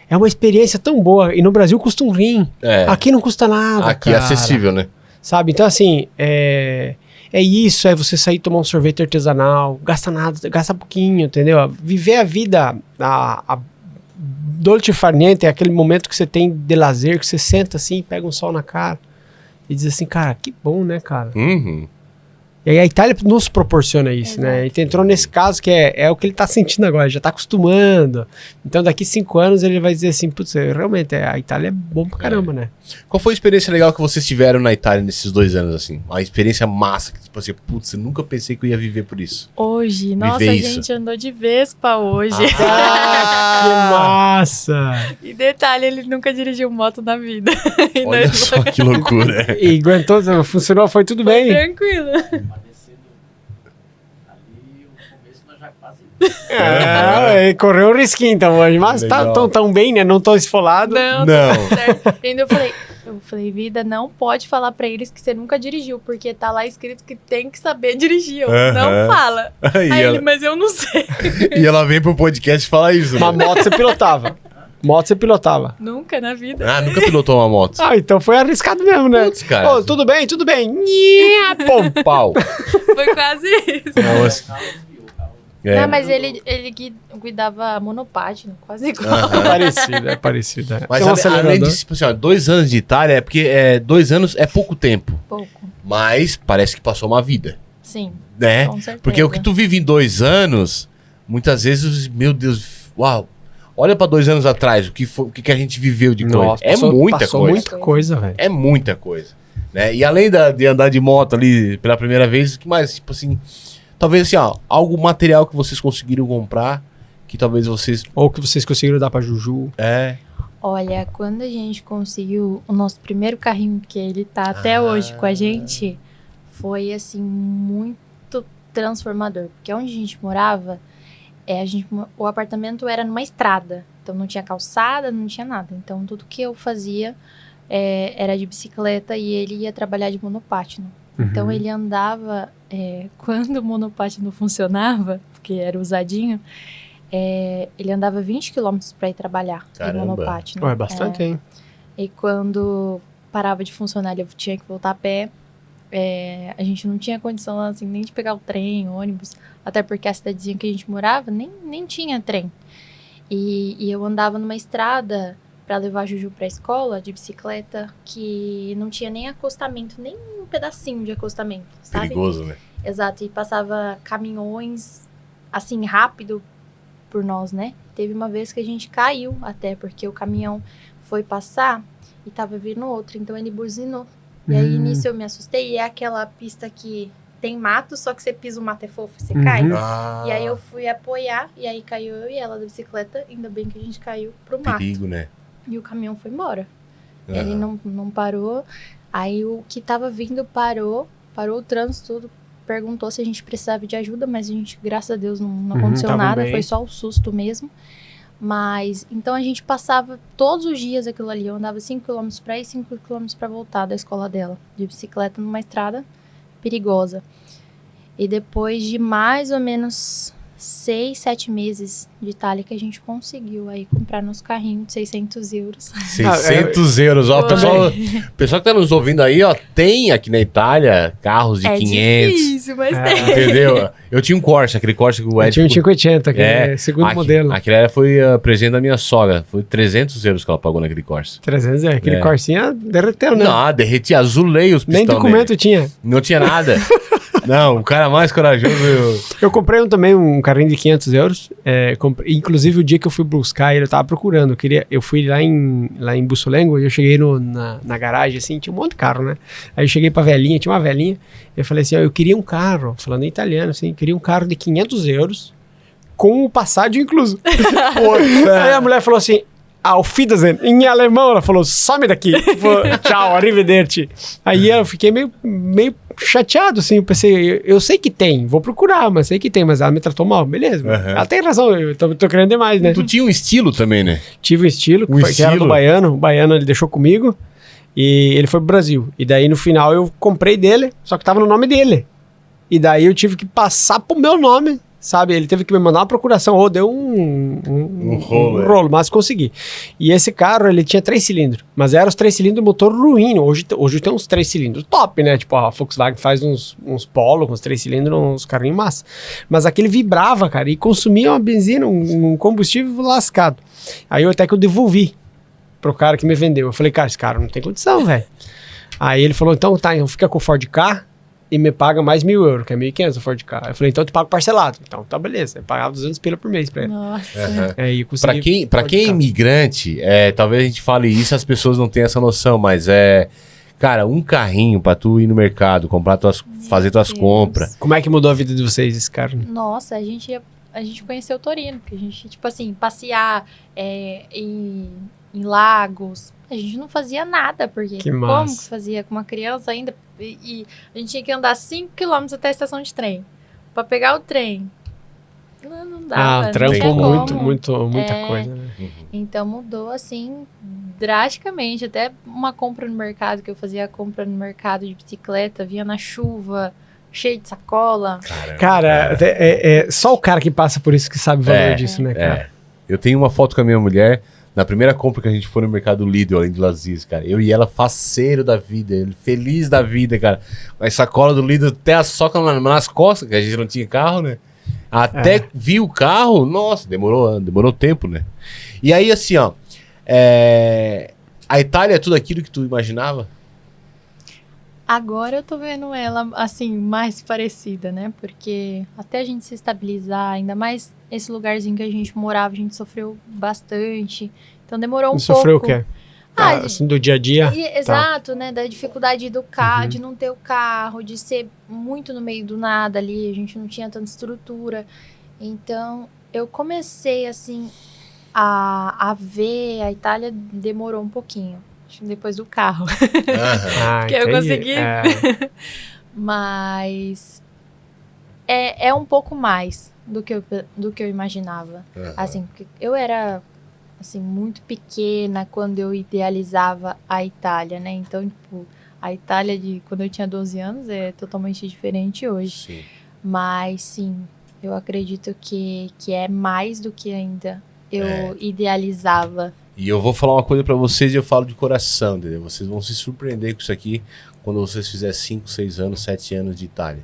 É uma experiência tão boa. E no Brasil custa um rim. Aqui não custa nada, Aqui cara. é acessível, né? Sabe? Então, assim, é isso, é você sair tomar um sorvete artesanal, gasta nada, gasta pouquinho, entendeu? Viver a vida, a dolce far niente, é aquele momento que você tem de lazer, que você senta assim, pega um sol na cara e diz assim, cara, que bom, né, cara? Uhum. E aí a Itália nos proporciona isso, né? E entrou nesse caso que é o que ele tá sentindo agora, já tá acostumando. Então daqui 5 anos ele vai dizer assim, putz, realmente a Itália é bom pra caramba, né? Qual foi a experiência legal que vocês tiveram na Itália nesses 2 anos, assim? Uma experiência massa, que tipo assim, putz, eu nunca pensei que eu ia viver por isso. Hoje, nossa, a gente andou de Vespa hoje. Que massa! E detalhe, ele nunca dirigiu moto na vida. Olha só que loucura. E aguentou, funcionou, foi tudo bem? Tranquilo. Correu um risquinho então hoje, mas tá tão bem, né? Não tô esfolado. Não. Certo. Ainda eu falei, vida, não pode falar pra eles que você nunca dirigiu, porque tá lá escrito que tem que saber dirigir. Não fala. Aí ele, mas eu não sei. E ela vem pro podcast falar isso. Uma moto você pilotava. Nunca na vida. Nunca pilotou uma moto. Então foi arriscado mesmo, né? Putz, cara. Tudo bem. Pum, pau. Foi quase isso. Não, mas ele guidava monopátino, quase igual. É parecido. Mas além disso, tipo assim, 2 anos de Itália, é porque 2 anos é pouco tempo. Pouco. Mas parece que passou uma vida. Sim, né? com certeza. Porque o que tu vive em 2 anos, muitas vezes, meu Deus, uau. Olha pra 2 anos atrás, o que a gente viveu de coisa. Nossa, é muita coisa. Muita coisa, velho. É muita coisa. Né? E além de andar de moto ali pela primeira vez, o que mais? Tipo assim, talvez assim, algo material que vocês conseguiram comprar, que talvez vocês... Ou que vocês conseguiram dar pra Juju. Olha, quando a gente conseguiu o nosso primeiro carrinho, que ele tá até hoje com a gente, foi assim, muito transformador. Porque onde a gente morava, o apartamento era numa estrada. Então não tinha calçada, não tinha nada. Então tudo que eu fazia era de bicicleta e ele ia trabalhar de monopátino. Então ele andava, quando o monopátino funcionava, porque era usadinho, ele andava 20 km para ir trabalhar de monopátino. É bastante, hein? E quando parava de funcionar, eu tinha que voltar a pé. A gente não tinha condição assim, nem de pegar o trem, ônibus, até porque a cidadezinha que a gente morava nem tinha trem. E eu andava numa estrada para levar a Juju pra escola de bicicleta, que não tinha nem acostamento, nem um pedacinho de acostamento, sabe? Perigoso, né? Exato, e passava caminhões, assim, rápido por nós, né? Teve uma vez que a gente caiu até, porque o caminhão foi passar e tava vindo outro, então ele buzinou. E aí, nisso, eu me assustei, e é aquela pista que tem mato, só que você pisa o mato é fofo, você cai. E aí eu fui apoiar, e aí caiu eu e ela da bicicleta, ainda bem que a gente caiu pro mato. Perigo, né? E o caminhão foi embora. Ele não parou. Aí o que tava vindo parou o trânsito todo, perguntou se a gente precisava de ajuda, mas a gente, graças a Deus, não aconteceu nada, bem. Foi só o susto mesmo. Mas, então a gente passava todos os dias aquilo ali, eu andava 5 km pra ir, 5 km pra voltar da escola dela, de bicicleta numa estrada perigosa. E depois de mais ou menos 6, 7 meses de Itália que a gente conseguiu aí comprar nosso carrinho de 600 euros. 600 euros, ó. O pessoal que tá nos ouvindo aí, ó, tem aqui na Itália carros de 500. É difícil, mas tem. Entendeu? Eu tinha um Corsa, aquele Corsa que o Ed... Eu tinha um 580, que é segundo modelo. Aquele foi presente da minha sogra. Foi 300 euros que ela pagou naquele Corsa. 300, aquele Corsinha derreteu, né? Não, derretia, azulei os pistões. Nem documento tinha. Não tinha nada. Não, o cara mais corajoso... Eu comprei também um carrinho de 500 euros. Inclusive, o dia que eu fui buscar ele, eu tava procurando. Eu fui lá em Bussolengo e eu cheguei na garagem, assim, tinha um monte de carro, né? Aí eu cheguei pra velhinha, tinha uma velhinha. Eu falei assim, ó, eu queria um carro, falando em italiano, assim, queria um carro de 500 euros com o passaggio incluso. Aí a mulher falou assim, Auf Wiedersehen, em alemão, ela falou, some daqui. Tipo, tchau, arrivederci. Aí eu fiquei meio chateado, assim, eu pensei, eu sei que tem, vou procurar, mas sei que tem, mas ela me tratou mal, beleza. Ela tem razão, eu tô querendo demais, né? Tu tinha um estilo também, né? Tive um estilo, que era do Baiano, o Baiano ele deixou comigo, e ele foi pro Brasil. E daí no final eu comprei dele, só que tava no nome dele. E daí eu tive que passar pro meu nome, sabe? Ele teve que me mandar uma procuração, deu um rolo, mas consegui. E esse carro, ele tinha 3 cilindros, mas eram os 3 cilindros motor ruim. Hoje tem uns 3 cilindros top, né? Tipo, a Volkswagen faz uns Polo com os 3 cilindros, uns carrinhos massa. Mas aquele vibrava, cara, e consumia uma benzina, um combustível lascado. Aí até que eu devolvi pro cara que me vendeu. Eu falei, cara, esse cara não tem condição, velho. Aí ele falou, então tá, então fica com o Ford Ka e me paga mais 1.000 euros, que é 1.500 o Ford Ka. Eu falei, então eu te pago parcelado. Então tá, beleza. Eu pagava 200 pila por mês pra ele. Nossa. Aí eu consegui Pra quem é imigrante, talvez a gente fale isso, as pessoas não tenham essa noção, mas cara, um carrinho pra tu ir no mercado, fazer tuas compras. Como é que mudou a vida de vocês, esse cara? Nossa, a gente conheceu o Torino, porque a gente, tipo assim, passear em lagos, a gente não fazia nada, porque como que fazia com uma criança ainda? E a gente tinha que andar 5 km até a estação de trem, pra pegar o trem. Não dava. Trampou muita coisa, né? Então mudou, assim, drasticamente. Até uma compra no mercado, que eu fazia compra no mercado de bicicleta, vinha na chuva, cheio de sacola. Cara, só o cara que passa por isso que sabe o valor disso, né, cara? Eu tenho uma foto com a minha mulher, na primeira compra que a gente foi no mercado Lidl, além de Laziz, cara. Eu e ela faceiro da vida, feliz da vida, cara. Com a sacola do Lidl até a soca nas costas, que a gente não tinha carro, né? Até vi o carro, nossa, demorou tempo, né? E aí, assim, ó, a Itália é tudo aquilo que tu imaginava? Agora eu tô vendo ela, assim, mais parecida, né? Porque até a gente se estabilizar, ainda mais esse lugarzinho que a gente morava, a gente sofreu bastante. Então demorou um pouco. Sofreu o quê? Assim, do dia a dia? Exato, né? Da dificuldade do carro, de não ter o carro, de ser muito no meio do nada ali, a gente não tinha tanta estrutura. Então, eu comecei, assim, a ver a Itália, demorou um pouquinho. Depois do carro. Que eu consegui. Mas é um pouco mais do que eu imaginava. Assim, porque eu era assim, muito pequena quando eu idealizava a Itália, né? Então, tipo, a Itália de quando eu tinha 12 anos é totalmente diferente hoje. Sim. Mas, sim, eu acredito que é mais do que ainda eu idealizava. E eu vou falar uma coisa pra vocês e eu falo de coração, entendeu? Vocês vão se surpreender com isso aqui quando vocês fizerem 5, 6 anos, 7 anos de Itália.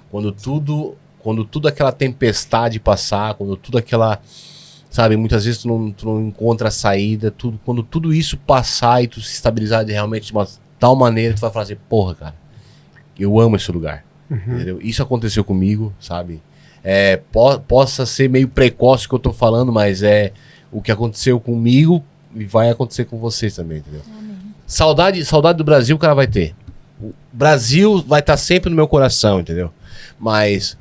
Quando tudo aquela tempestade passar, quando tudo aquela... Sabe, muitas vezes tu não encontra a saída, quando tudo isso passar e tu se estabilizar realmente de uma tal maneira, tu vai falar assim, porra, cara, eu amo esse lugar. Entendeu? Isso aconteceu comigo, sabe? Possa ser meio precoce o que eu tô falando, mas o que aconteceu comigo e vai acontecer com vocês também, entendeu? Amém. Saudade do Brasil o cara vai ter. O Brasil vai estar sempre no meu coração, entendeu? Mas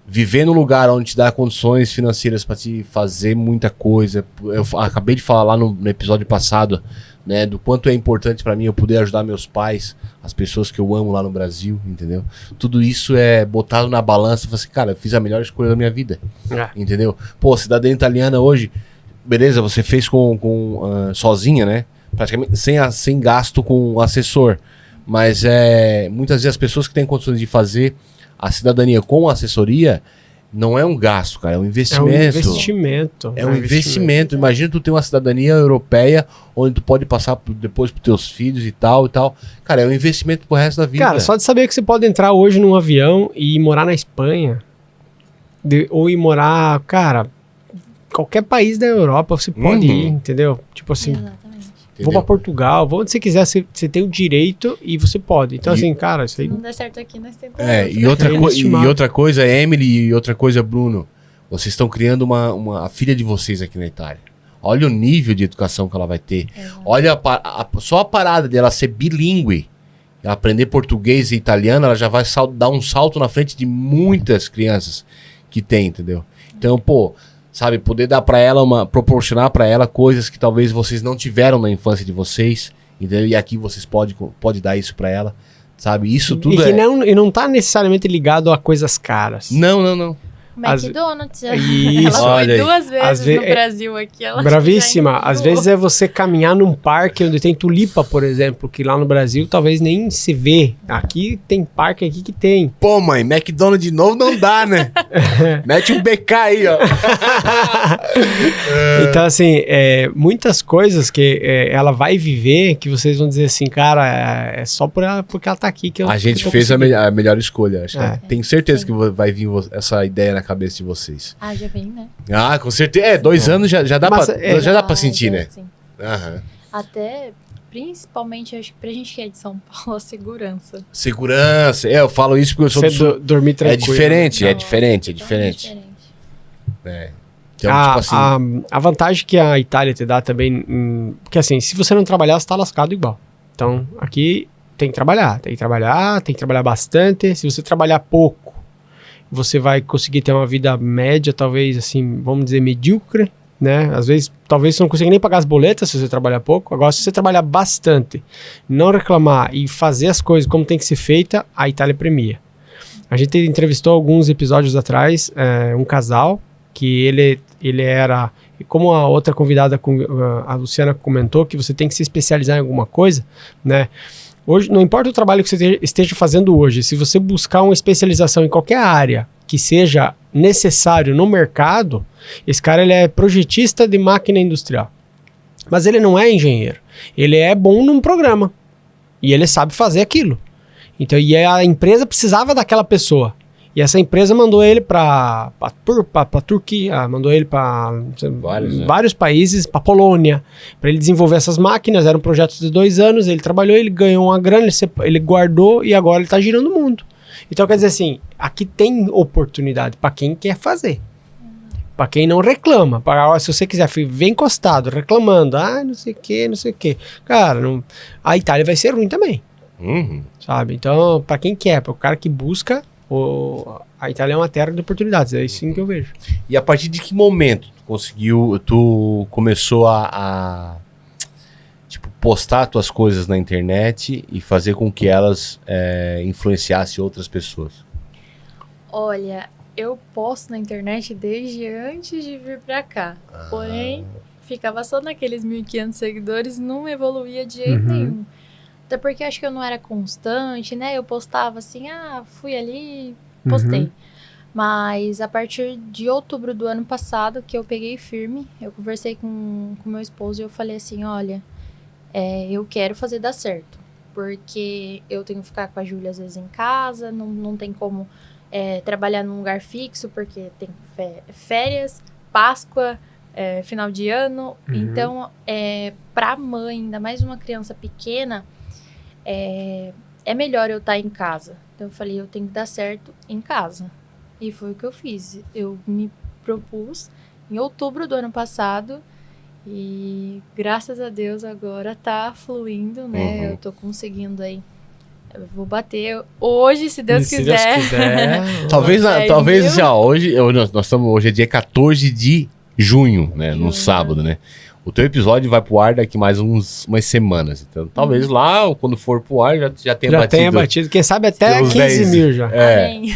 viver num lugar onde te dá condições financeiras para te fazer muita coisa. Eu acabei de falar lá no episódio passado, né, do quanto é importante para mim eu poder ajudar meus pais, as pessoas que eu amo lá no Brasil, entendeu? Tudo isso é botado na balança e falar assim, cara, eu fiz a melhor escolha da minha vida, entendeu? Pô, cidadania italiana hoje, beleza, você fez sozinha, né? Praticamente sem gasto com assessor. Mas muitas vezes as pessoas que têm condições de fazer a cidadania com assessoria não é um gasto, cara, é um investimento. É um investimento. Imagina tu ter uma cidadania europeia onde tu pode passar depois pros teus filhos e tal. Cara, é um investimento pro resto da vida. Cara, só de saber que você pode entrar hoje num avião e ir morar na Espanha, ou ir morar, cara, qualquer país da Europa você pode ir, entendeu? Tipo assim, Exatamente. Vou pra Portugal, vou onde você quiser, você tem o direito e você pode. Então, assim, cara, isso aí... Se não der certo aqui, nós temos E outra coisa, Emily, e outra coisa, Bruno, vocês estão criando a filha de vocês aqui na Itália. Olha o nível de educação que ela vai ter. Olha só a parada dela ser bilíngue. Ela aprender português e italiano, ela já vai dar um salto na frente de muitas crianças que tem, entendeu? Então, pô, sabe, poder dar pra ela proporcionar pra ela coisas que talvez vocês não tiveram na infância de vocês, entendeu? E aqui vocês pode dar isso pra ela, sabe? Isso tudo e não tá necessariamente ligado a coisas caras. Não. McDonald's. Isso. Ela foi 2 vezes no Brasil aqui. Ela bravíssima. Às vezes é você caminhar num parque onde tem tulipa, por exemplo, que lá no Brasil talvez nem se vê. Aqui tem parque aqui que tem. Pô, mãe, McDonald's de novo não dá, né? Mete um BK aí, ó. Então, assim, muitas coisas que ela vai viver que vocês vão dizer assim, cara, é só porque ela tá aqui que eu... A gente fez a melhor escolha, acho. Tenho certeza que vai vir essa ideia na cabeça de vocês. Já vem, né? Com certeza. 2 anos já dá pra sentir, né? Aham. Até, principalmente, acho que pra gente que é de São Paulo, a segurança. Segurança. Eu falo isso porque eu sou do Sul. Dormir tranquilo. É diferente. Então, tipo assim... a vantagem que a Itália te dá também, porque assim, se você não trabalhar, você tá lascado igual. Então, aqui tem que trabalhar bastante. Se você trabalhar pouco, você vai conseguir ter uma vida média, talvez assim, vamos dizer, medíocre, né? Às vezes, talvez você não consiga nem pagar as boletas se você trabalhar pouco. Agora, se você trabalhar bastante, não reclamar e fazer as coisas como tem que ser feita, a Itália premia. A gente entrevistou alguns episódios atrás, um casal, que ele era, como a outra convidada, a Luciana comentou, que você tem que se especializar em alguma coisa, né? Hoje, não importa o trabalho que você esteja fazendo hoje, se você buscar uma especialização em qualquer área que seja necessário no mercado, esse cara ele é projetista de máquina industrial. Mas ele não é engenheiro. Ele é bom num programa. E ele sabe fazer aquilo. Então, e a empresa precisava daquela pessoa. E essa empresa mandou ele para Turquia, mandou ele para vários países, para Polônia, para ele desenvolver essas máquinas. Era um projeto de 2 anos, ele trabalhou, ele ganhou uma grana, ele guardou e agora ele está girando o mundo. Então, quer dizer assim, aqui tem oportunidade para quem quer fazer. Para quem não reclama. Se você quiser ver encostado, reclamando, não sei o que. Cara, a Itália vai ser ruim também. Sabe? Então, para quem quer, para o cara que busca... A Itália é uma terra de oportunidades, é isso sim que eu vejo. E a partir de que momento tu começou a tipo, postar tuas coisas na internet e fazer com que elas influenciassem outras pessoas? Olha, eu posto na internet desde antes de vir pra cá. Porém, ficava só naqueles 1.500 seguidores, não evoluía de jeito nenhum. Até porque acho que eu não era constante, né? Eu postava assim, fui ali, postei. Mas a partir de outubro do ano passado, que eu peguei firme, eu conversei com meu esposo e eu falei assim, olha, eu quero fazer dar certo. Porque eu tenho que ficar com a Júlia às vezes em casa, não tem como trabalhar num lugar fixo, porque tem férias, Páscoa, final de ano. Então, pra mãe, ainda mais uma criança pequena, é melhor eu estar em casa. Então eu falei, eu tenho que dar certo em casa. E foi o que eu fiz. Eu me propus em outubro do ano passado e graças a Deus agora tá fluindo, né? Eu tô conseguindo aí. Eu vou bater hoje, se Deus quiser. Deus quiser. Talvez assim, hoje é dia 14 de junho, né? No sábado, né? O teu episódio vai pro ar daqui mais umas semamas. Então, talvez lá, quando for pro ar, já tenha batido. Quem sabe até 15 mil já. Amém.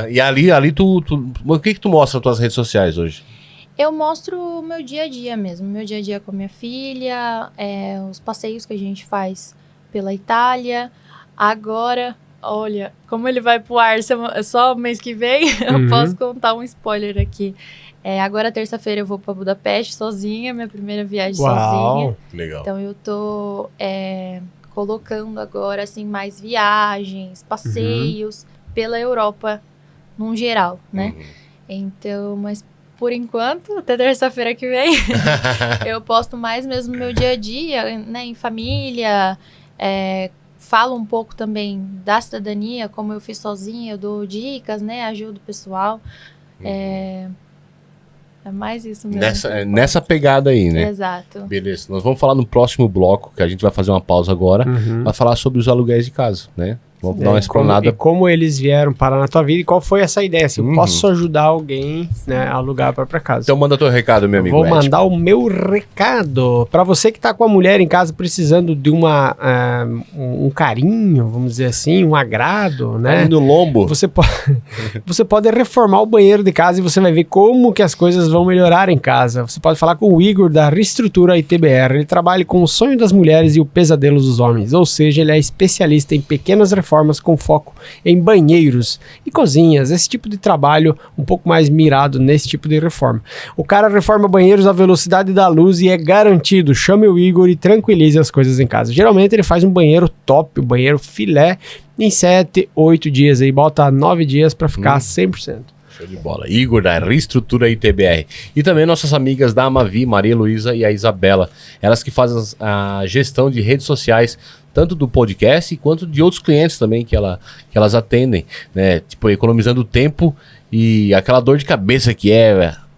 E ali tu... O que tu mostra nas tuas redes sociais hoje? Eu mostro o meu dia a dia mesmo. Meu dia a dia com a minha filha, os passeios que a gente faz pela Itália. Agora, olha, como ele vai pro ar só mês que vem, eu posso contar um spoiler aqui. Agora, terça-feira, eu vou para Budapeste sozinha, minha primeira viagem sozinha. Legal. Então, eu tô colocando agora, assim, mais viagens, passeios pela Europa, num geral, né? Então, mas por enquanto, até terça-feira que vem, eu posto mais mesmo no meu dia a dia, né, em família, falo um pouco também da cidadania, como eu fiz sozinha, eu dou dicas, né, ajudo o pessoal. É mais isso mesmo. Nessa pegada aí, né? Exato. Beleza. Nós vamos falar no próximo bloco, que a gente vai fazer uma pausa agora, vai falar sobre os aluguéis de casa, né? Vamos dar uma explanada. Como eles vieram parar na tua vida e qual foi essa ideia? Assim, eu posso ajudar alguém, né, a alugar a própria casa. Então manda teu recado, meu amigo. Vou mandar o meu recado. Para você que tá com a mulher em casa precisando de um carinho, vamos dizer assim, um agrado, né? No lombo. Você pode reformar o banheiro de casa e você vai ver como que as coisas vão melhorar em casa. Você pode falar com o Igor da Reestrutura ITBR. Ele trabalha com o sonho das mulheres e o pesadelo dos homens. Ou seja, ele é especialista em pequenas reformas com foco em banheiros e cozinhas, esse tipo de trabalho um pouco mais mirado nesse tipo de reforma. O cara reforma banheiros à velocidade da luz e é garantido. Chame o Igor e tranquilize as coisas em casa. Geralmente ele faz um banheiro top, um banheiro filé, em 7, 8 dias aí, bota 9 dias para ficar 100%. Show de bola. Igor da Reestrutura ITBR. E também nossas amigas da Amavi, Maria Luísa e a Isabela. Elas que fazem a gestão de redes sociais, tanto do podcast quanto de outros clientes também que elas atendem, né? Tipo, economizando tempo e aquela dor de cabeça que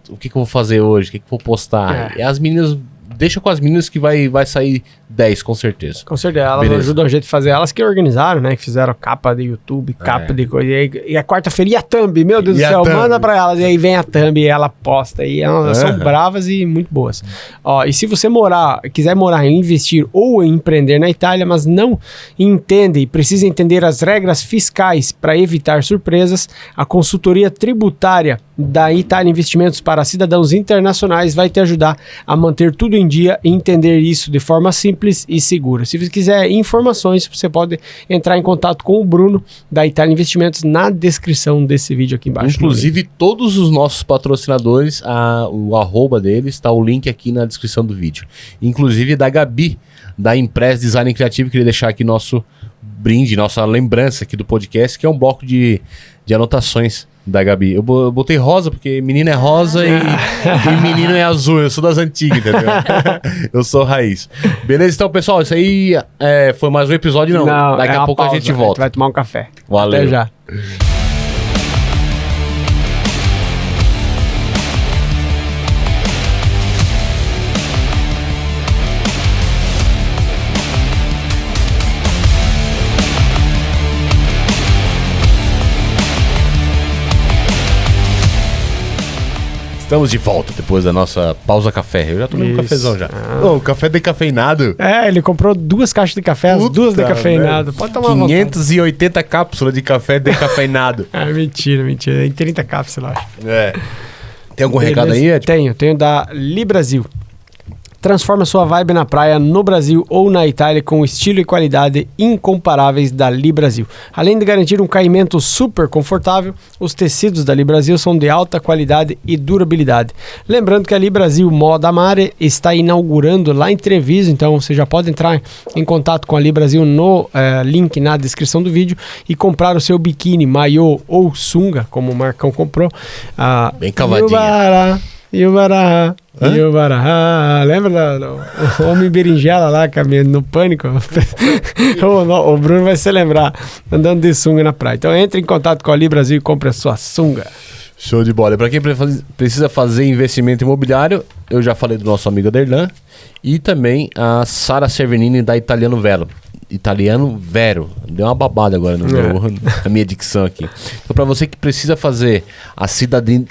o que eu vou fazer hoje, o que eu vou postar. E as meninas, deixa com as meninas que vai sair 10, com certeza. Com certeza, elas ajudam a gente a fazer. Elas que organizaram, né? Que fizeram capa de YouTube, capa de coisa. E a quarta-feira, e a thumb? Meu Deus do céu, manda pra elas. E aí vem a thumb e ela posta. E elas são bravas e muito boas. Ó, e se você quiser morar, investir ou empreender na Itália, mas não entende e precisa entender as regras fiscais para evitar surpresas, a consultoria tributária da Itália Investimentos para cidadãos internacionais vai te ajudar a manter tudo em dia e entender isso de forma simples e segura. Se você quiser informações, você pode entrar em contato com o Bruno da Itália Investimentos na descrição desse vídeo aqui embaixo. Inclusive, todos os nossos patrocinadores, o arroba deles, está o link aqui na descrição do vídeo. Inclusive da Gabi, da Impress Design Criativo, queria deixar aqui nosso brinde, nossa lembrança aqui do podcast, que é um bloco de anotações da Gabi. Eu botei rosa porque menina é rosa e menino é azul. Eu sou das antigas, entendeu? Eu sou raiz. Beleza, então, pessoal, isso aí foi mais um episódio, não. Daqui a pouco pausa, a gente volta. A gente vai tomar um café. Valeu. Até já. Estamos de volta depois da nossa pausa café. Eu já tomei um cafezão já. O café decafeinado. Ele comprou 2 caixas de café, as 2 decafeinadas. Pode tomar 580 cápsulas de café decafeinado. Mentira. Tem 30 cápsulas, eu acho. Tem algum recado aí, Ed? Tenho da Librasil. Transforma sua vibe na praia, no Brasil ou na Itália com estilo e qualidade incomparáveis da Librasil. Além de garantir um caimento super confortável, os tecidos da Librasil são de alta qualidade e durabilidade. Lembrando que a Librasil Moda Mare está inaugurando lá em Treviso, então você já pode entrar em contato com a Librasil no link na descrição do vídeo e comprar o seu biquíni, maiô ou sunga, como o Marcão comprou. Bem cavadinha. Yubará. Lembra do Homem Berinjela lá, caminhando no Pânico? O Bruno vai se lembrar, andando de sunga na praia. Então entre em contato com a Librasil e compre a sua sunga. Show de bola. Para quem precisa fazer investimento imobiliário, eu já falei do nosso amigo Aderlan e também a Sara Cervenini da Italiano Vero. Deu uma babada agora na minha dicção aqui. Então, para você que precisa fazer a cidadania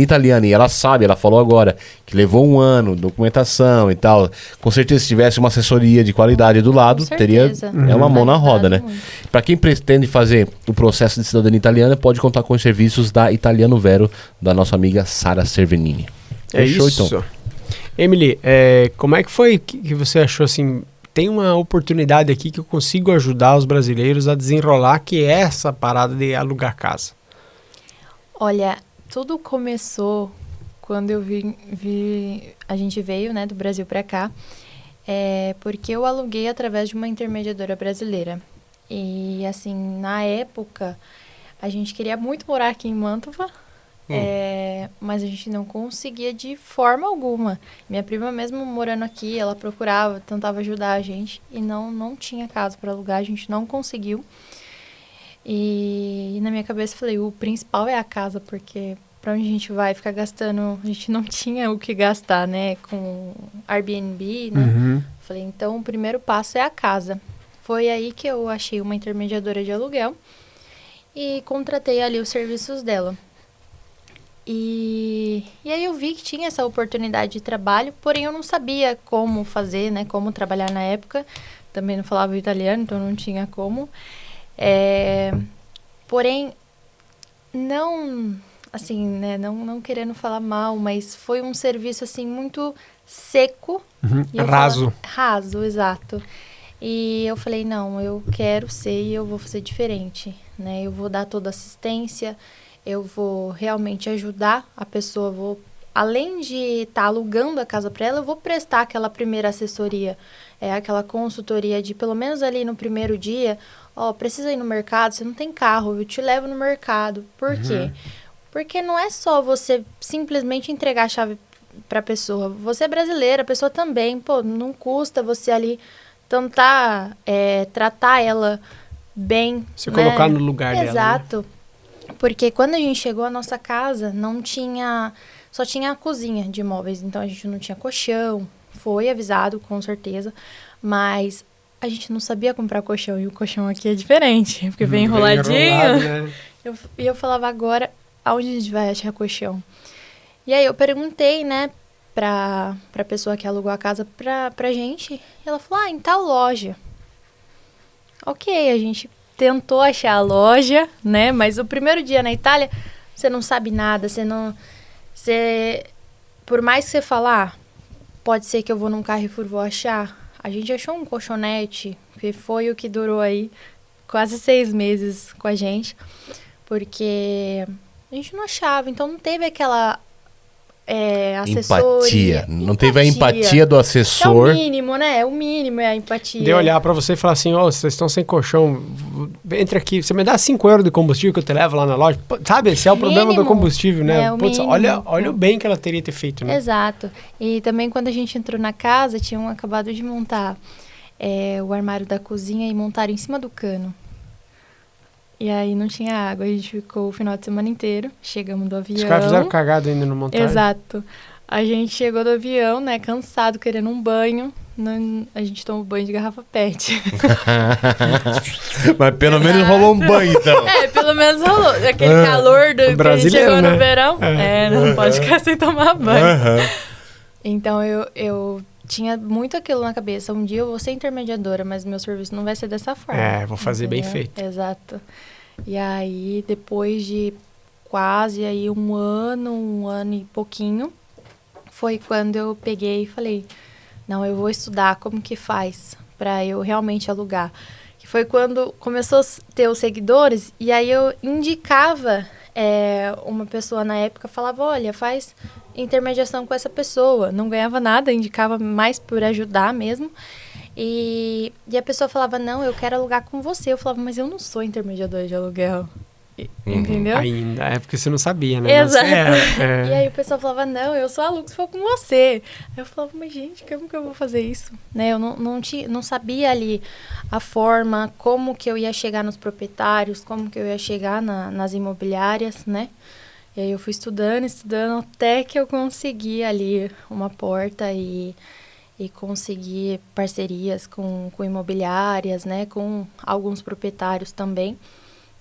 italiana, e ela falou agora, que levou 1 ano, documentação e tal, com certeza se tivesse uma assessoria de qualidade do lado, teria uma mão na roda, né? Para quem pretende fazer o processo de cidadania italiana, pode contar com os serviços da Italiano Vero, da nossa amiga Sara Cervenini. Fechou, então? Emily, como é que foi que você achou assim... Tem uma oportunidade aqui que eu consigo ajudar os brasileiros a desenrolar, que é essa parada de alugar casa. Olha, tudo começou quando eu a gente veio, né, do Brasil para cá, porque eu aluguei através de uma intermediadora brasileira. E, assim, na época, a gente queria muito morar aqui em Mantova, Mas a gente não conseguia de forma alguma. Minha prima mesmo morando aqui, ela procurava, tentava ajudar a gente e não tinha casa para alugar, a gente não conseguiu. E na minha cabeça eu falei, o principal é a casa, porque para onde a gente vai ficar gastando, a gente não tinha o que gastar, né, com Airbnb, né? Falei, então o primeiro passo é a casa. Foi aí que eu achei uma intermediadora de aluguel e contratei ali os serviços dela. E aí eu vi que tinha essa oportunidade de trabalho, porém eu não sabia como fazer, né, como trabalhar na época. Também não falava italiano, então não tinha como. Porém, não, assim, né, não querendo falar mal, mas foi um serviço, assim, muito seco. Raso. Raso, exato. E eu falei, não, eu quero ser e eu vou fazer diferente, né? Eu vou dar toda assistência, eu vou realmente ajudar a pessoa, além de estar alugando a casa para ela, eu vou prestar aquela primeira assessoria, aquela consultoria de, pelo menos ali no primeiro dia, precisa ir no mercado, você não tem carro, eu te levo no mercado. Por quê? Porque não é só você simplesmente entregar a chave para a pessoa. Você é brasileira, a pessoa também, não custa você ali tentar tratar ela bem. Se colocar no lugar dela. Exato. Né? Porque quando a gente chegou, a nossa casa só tinha a cozinha de móveis, então a gente não tinha colchão, foi avisado com certeza, mas a gente não sabia comprar colchão, e o colchão aqui é diferente, porque vem enroladinho. Né? Eu falava, agora, aonde a gente vai achar colchão? E aí eu perguntei, né, pra pessoa que alugou a casa pra gente, e ela falou, em tal loja. Ok, a gente tentou achar a loja, né, mas o primeiro dia na Itália, você não sabe nada, por mais que você falar, pode ser que eu vou num Carrefour, vou achar. A gente achou um colchonete, que foi o que durou aí quase 6 meses com a gente, porque a gente não achava, então não teve aquela assessoria. Empatia. Não teve a empatia do assessor. É o mínimo, né? O mínimo é a empatia. De olhar pra você e falar assim, vocês estão sem colchão, entra aqui, você me dá 5 euros de combustível que eu te levo lá na loja. Sabe, esse é o problema do combustível, né? Putz, olha o bem que ela teria ter feito, né? Exato. E também quando a gente entrou na casa, tinham acabado de montar o armário da cozinha e montaram em cima do cano. E aí não tinha água, a gente ficou o final de semana inteiro, chegamos do avião. Os caras fizeram cagada ainda no montagem. Exato. A gente chegou do avião, né, cansado, querendo um banho. A gente tomou banho de garrafa PET. Mas pelo menos rolou um banho, então. Pelo menos rolou. Aquele calor que a gente chegou no verão. Não pode ficar sem tomar banho. Então eu tinha muito aquilo na cabeça. Um dia eu vou ser intermediadora, mas meu serviço não vai ser dessa forma. Vou fazer bem feito. Exato. E aí, depois de quase aí um ano e pouquinho, foi quando eu peguei e falei, não, eu vou estudar como que faz para eu realmente alugar. Que foi quando começou a ter os seguidores, e aí eu indicava uma pessoa na época, falava, olha, faz intermediação com essa pessoa. Não ganhava nada, indicava mais por ajudar mesmo. E a pessoa falava, não, eu quero alugar com você. Eu falava, mas eu não sou intermediadora de aluguel. Entendeu? Ainda, porque você não sabia, né? Exato. E aí o pessoal falava, não, eu só alugo se for com você. Eu falava, mas gente, como que eu vou fazer isso? Né? Eu não sabia ali a forma, como que eu ia chegar nos proprietários, como que eu ia chegar nas imobiliárias, né? E aí eu fui estudando, até que eu consegui ali uma porta e consegui parcerias com imobiliárias, né? Com alguns proprietários também.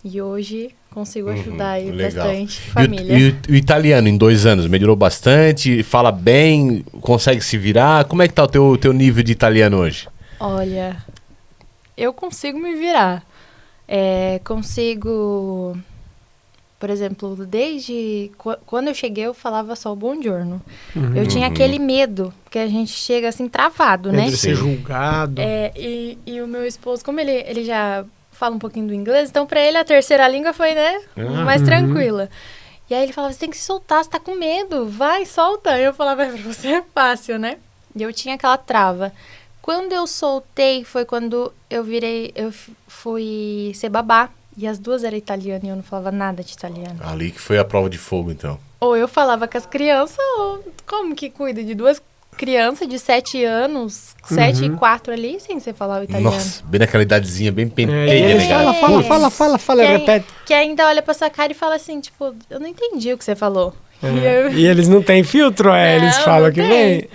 E hoje consigo ajudar aí bastante família. E o italiano em 2 anos melhorou bastante? Fala bem? Consegue se virar? Como é que tá o teu nível de italiano hoje? Olha, eu consigo me virar. Consigo... Por exemplo, desde quando eu cheguei, eu falava só buongiorno. Eu tinha aquele medo, porque a gente chega assim travado, né? De ser julgado. E o meu esposo, como ele já fala um pouquinho do inglês, então pra ele a terceira língua foi, né, mais tranquila. E aí ele falava, você tem que se soltar, você tá com medo, vai, solta. Eu falava, pra você é fácil, né? E eu tinha aquela trava. Quando eu soltei, foi quando eu fui ser babá. E as duas eram italianas e eu não falava nada de italiano. Ali que foi a prova de fogo, então. Ou eu falava com as crianças, ou como que cuida de duas crianças de 7 anos, 7 e 4 ali, sem você falar o italiano. Nossa, bem naquela idadezinha, bem E penteia, eles né, cara? fala, repete. Que ainda olha pra sua cara e fala assim, tipo, eu não entendi o que você falou. E eles não têm filtro, eles Não, falam não que tem. vem.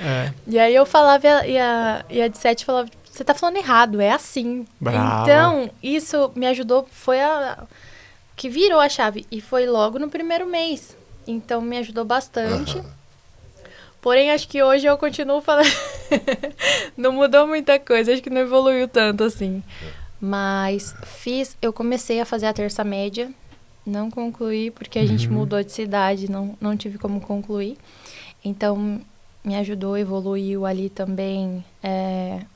E aí eu falava, e a de 7 falava, você tá falando errado, é assim. Brava. Então, isso me ajudou, foi a que virou a chave. E foi logo no primeiro mês. Então, me ajudou bastante. Porém, acho que hoje eu continuo falando... Não mudou muita coisa, acho que não evoluiu tanto assim. Mas eu comecei a fazer a terça média. Não concluí, porque a gente mudou de cidade, não tive como concluir. Então, me ajudou, evoluiu ali também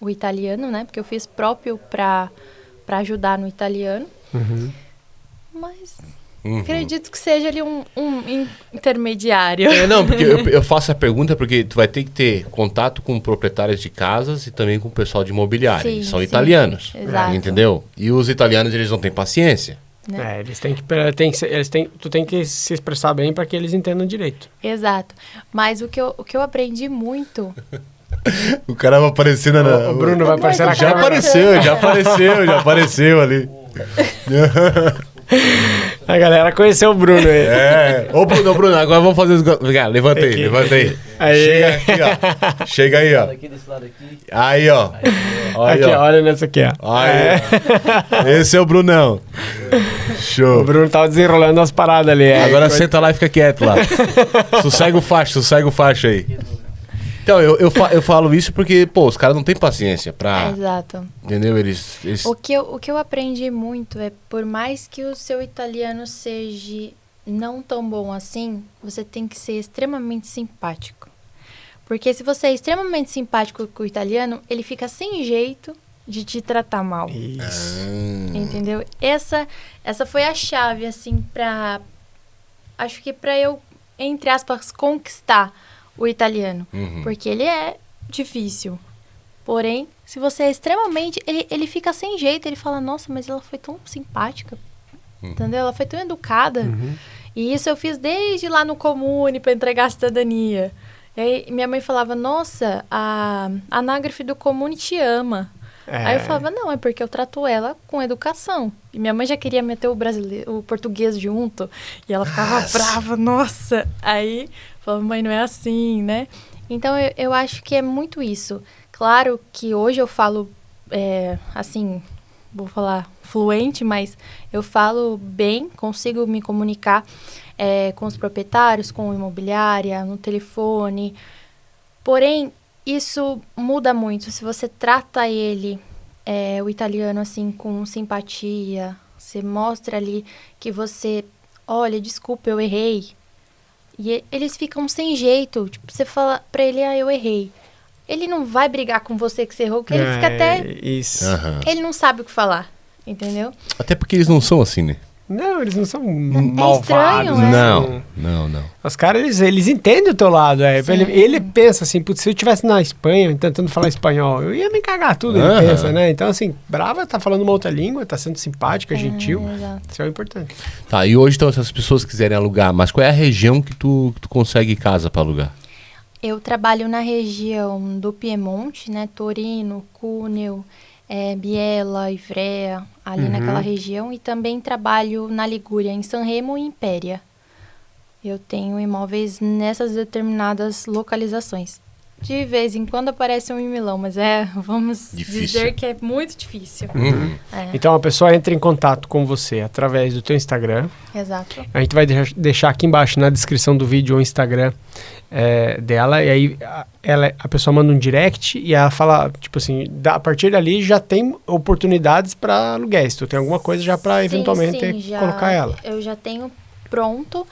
o italiano, né? Porque eu fiz próprio para ajudar no italiano. Mas acredito que seja ali um intermediário. Não, porque eu faço a pergunta porque tu vai ter que ter contato com proprietários de casas e também com o pessoal de imobiliária. Sim, Eles são sim. italianos, Exato. entendeu? E os italianos, eles não têm paciência. Né? Eles têm que tu tem que se expressar bem para que eles entendam direito. Exato. Mas o que eu aprendi muito... O cara vai aparecer O Bruno vai aparecer na Já câmera. já apareceu ali. A galera conheceu o Bruno aí. Ô Bruno, agora vamos fazer os... Levanta aí, Aqui. levanta aí. Aí. Chega aqui, ó. Chega aí, ó. Desse lado aqui. Aí, ó. Aí, Aqui, ó. olha nessa aqui, ó. Aí. Esse é o Brunão. O Show. Bruno tava desenrolando as paradas ali. Agora senta lá e fica quieto lá. Sossega o facho aí. Então, eu falo isso porque, pô, os caras não têm paciência pra... Exato. Entendeu? Eles... O que eu aprendi muito é, por mais que o seu italiano seja não tão bom assim, você tem que ser extremamente simpático. Porque se você é extremamente simpático com o italiano, ele fica sem jeito de te tratar mal. Isso. Entendeu? Essa foi a chave, assim, acho que pra eu, entre aspas, conquistar o italiano. Porque ele é difícil. Porém, se você é extremamente... Ele fica sem jeito, ele fala, nossa, mas ela foi tão simpática. Entendeu? Ela foi tão educada. E isso eu fiz desde lá no Comune para entregar a cidadania. E aí minha mãe falava, nossa, a anágrafe do Comune te ama. Aí eu falava, não, é porque eu trato ela com educação. E minha mãe já queria meter o português junto. E ela ficava brava, nossa. Aí falava, mãe, não é assim, né? Então eu acho que é muito isso. Claro que hoje eu falo, assim, vou falar fluente, mas eu falo bem, consigo me comunicar com os proprietários, com a imobiliária, no telefone. Porém, isso muda muito. Se você trata ele, o italiano, assim, com simpatia, você mostra ali que você, olha, desculpa, eu errei. E eles ficam sem jeito. Tipo, você fala pra ele, eu errei. Ele não vai brigar com você que você errou, porque ele fica até... Isso. Ele não sabe o que falar, entendeu? Até porque eles não são assim, né? Não, eles não são malvados. estranho, né? Não. Os caras, eles entendem o teu lado. Ele pensa assim, putz, se eu estivesse na Espanha tentando falar espanhol, eu ia me cagar tudo, ele pensa, né? Então, assim, brava, tá falando uma outra língua, tá sendo simpática, gentil. Exato. Isso é o importante. Tá, e hoje, então, se as pessoas quiserem alugar, mas qual é a região que tu consegue casa pra alugar? Eu trabalho na região do Piemonte, né? Torino, Cuneo, Biella, Ivrea, ali naquela região. E também trabalho na Ligúria, em Sanremo e Impéria. Eu tenho imóveis nessas determinadas localizações. De vez em quando aparece um em Milão, mas vamos Difícil. dizer que é muito difícil. Então, a pessoa entra em contato com você através do teu Instagram. Exato. A gente vai deixar aqui embaixo na descrição do vídeo o Instagram dela. E aí a pessoa manda um direct e ela fala, tipo assim, a partir dali já tem oportunidades para aluguéis. Tu tem alguma coisa já para eventualmente já, colocar ela. Eu já tenho pronto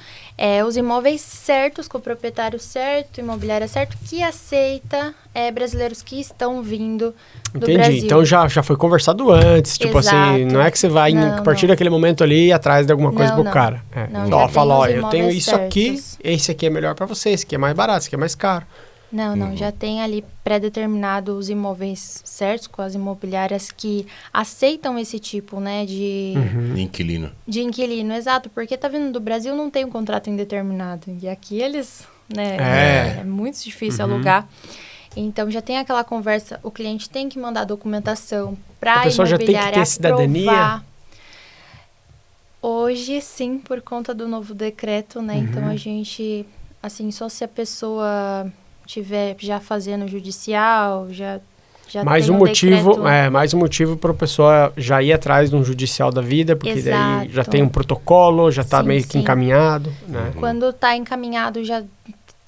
os imóveis certos, com o proprietário certo, imobiliária certo, que aceita brasileiros que estão vindo do Entendi. Brasil. Então já foi conversado antes. Tipo Exato. assim, não é que você vai a partir daquele momento ali ir atrás de alguma coisa Não, pro não. cara. Não, Então, já fala, tem olha, os eu tenho imóveis isso aqui, certos. esse aqui é melhor para você, esse aqui é mais barato, esse aqui é mais caro. Não, já tem ali pré-determinado os imóveis certos com as imobiliárias que aceitam esse tipo, né, de Inquilino. de inquilino, exato, porque tá vindo do Brasil, não tem um contrato indeterminado, e aqui eles, né, é muito difícil alugar. Então já tem aquela conversa, o cliente tem que mandar documentação para a pessoa já tem que imobiliária ter cidadania? aprovar. Hoje sim, por conta do novo decreto, né? Então a gente, assim, só se a pessoa tiver já fazendo judicial, já mais tem um motivo, decreto. mais um motivo para a pessoa já ir atrás de um judicial da vida, porque daí já Exato. tem um protocolo, já está Sim, meio que sim. encaminhado, né? Quando tá encaminhado, já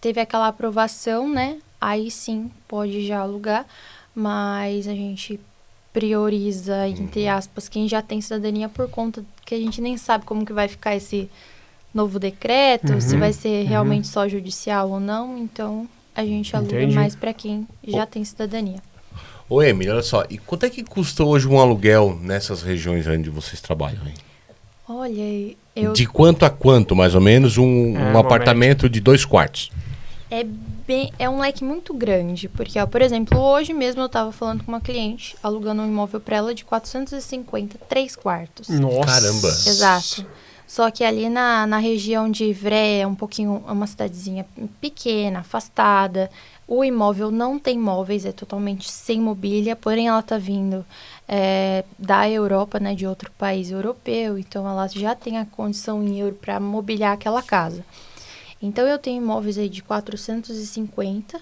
teve aquela aprovação, né? Aí sim, pode já alugar, mas a gente prioriza, entre aspas, quem já tem cidadania por conta que a gente nem sabe como que vai ficar esse novo decreto, se vai ser realmente só judicial ou não, então a gente aluga Entendi. mais para quem já tem cidadania. Ô, Emily, olha só, e quanto é que custa hoje um aluguel nessas regiões onde vocês trabalham, hein? Olha, eu De quanto a quanto, mais ou menos, um uma apartamento de 2 quartos? é um leque muito grande, porque, ó, por exemplo, hoje mesmo eu tava falando com uma cliente, alugando um imóvel para ela de 450, 3 quartos. Nossa. Caramba. Exato. Só que ali na região de Ivré, é uma cidadezinha pequena, afastada. O imóvel não tem móveis, é totalmente sem mobília, porém ela tá vindo da Europa, né, de outro país europeu, então ela já tem a condição em euro para mobiliar aquela casa. Então eu tenho imóveis aí de 450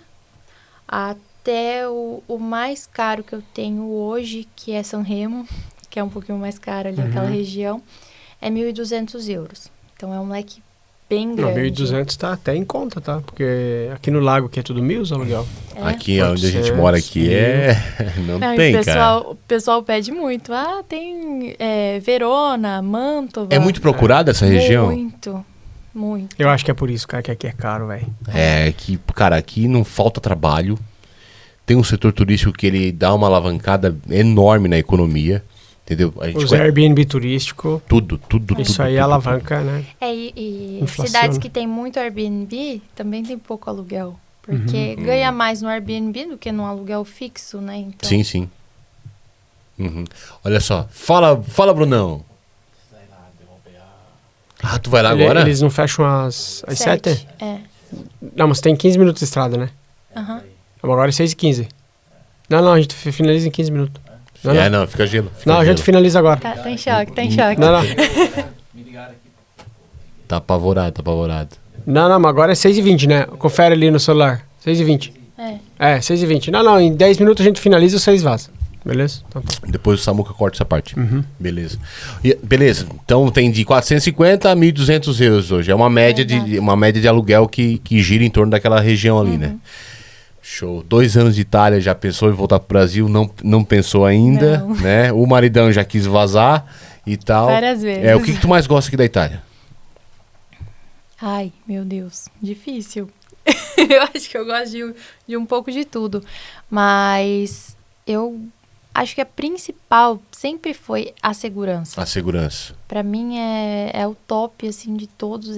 até o mais caro que eu tenho hoje, que é Sanremo, que é um pouquinho mais caro ali, aquela região, é 1.200 euros. Então é um leque bem grande. 1.200 tá até em conta, tá? Porque aqui no lago que é tudo 1.000 os aluguel. Aqui onde a gente 400 mora aqui não Não, tem, e cara. o pessoal pede muito. Ah, tem Verona, Mantova. É muito procurada essa região? Muito, muito. Eu acho que é por isso, cara, que aqui é caro, velho. É que, cara, aqui não falta trabalho. Tem um setor turístico que ele dá uma alavancada enorme na economia. Entendeu? A gente Os Airbnb turístico, tudo. isso aí tudo. alavanca, né? E Inflaciona. cidades que tem muito Airbnb também tem pouco aluguel. Porque ganha mais no Airbnb do que no aluguel fixo, né? Então, Sim. Uhum. Olha só. Fala, Brunão. Ah, tu vai lá agora? Eles não fecham às 7? É. Não, mas tem 15 minutos de estrada, né? Aham. Agora é 6h15. Não, a gente finaliza em 15 minutos. Não, Fica gelo. a gente finaliza agora. Tá em choque, tá em choque. Não. Tá apavorado. Não, mas agora é 6h20, né? Confere ali no celular. 6h20. É, 6h20. Não, em 10 minutos a gente finaliza e vocês vazam. Beleza? Então tá. Depois o Samuca corta essa parte. Beleza. Beleza. Então tem de 450 a 1.200 euros hoje. É uma média, uma média de aluguel que gira em torno daquela região ali, né? Show. 2 anos de Itália, já pensou em voltar pro Brasil? Não pensou ainda, Não. né? O maridão já quis vazar e tal. Várias vezes. O que tu mais gosta aqui da Itália? Ai, meu Deus, difícil. Eu acho que eu gosto de um pouco de tudo. Mas eu acho que a principal sempre foi a segurança. A segurança. Pra mim é o top, assim, de todos.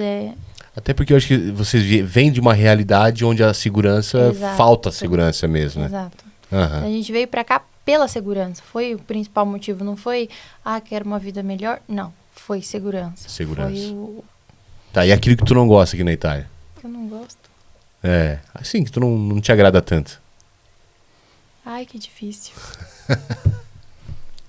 Até porque eu acho que vocês vêm de uma realidade onde a segurança, Exato. falta segurança mesmo, né? Exato. Aham. A gente veio pra cá pela segurança. Foi o principal motivo. Não foi, quero uma vida melhor. Não, foi segurança. Segurança. Foi o Tá, e aquilo que tu não gosta aqui na Itália? que eu não gosto. Assim, que tu não te agrada tanto. Ai, que difícil.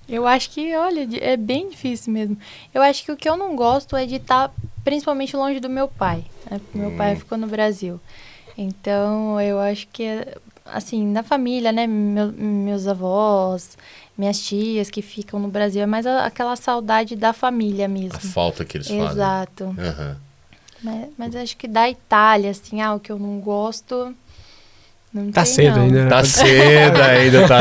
Eu acho que, olha, é bem difícil mesmo. Eu acho que o que eu não gosto é de estar principalmente longe do meu pai. Né? Meu pai ficou no Brasil. Então, eu acho que, assim, na família, né? Meus avós, minhas tias que ficam no Brasil. É mais aquela saudade da família mesmo. A falta que eles fazem. Exato. Aham. Mas acho que da Itália, assim, o que eu não gosto... Não Tá tem, cedo não. ainda, né? Tá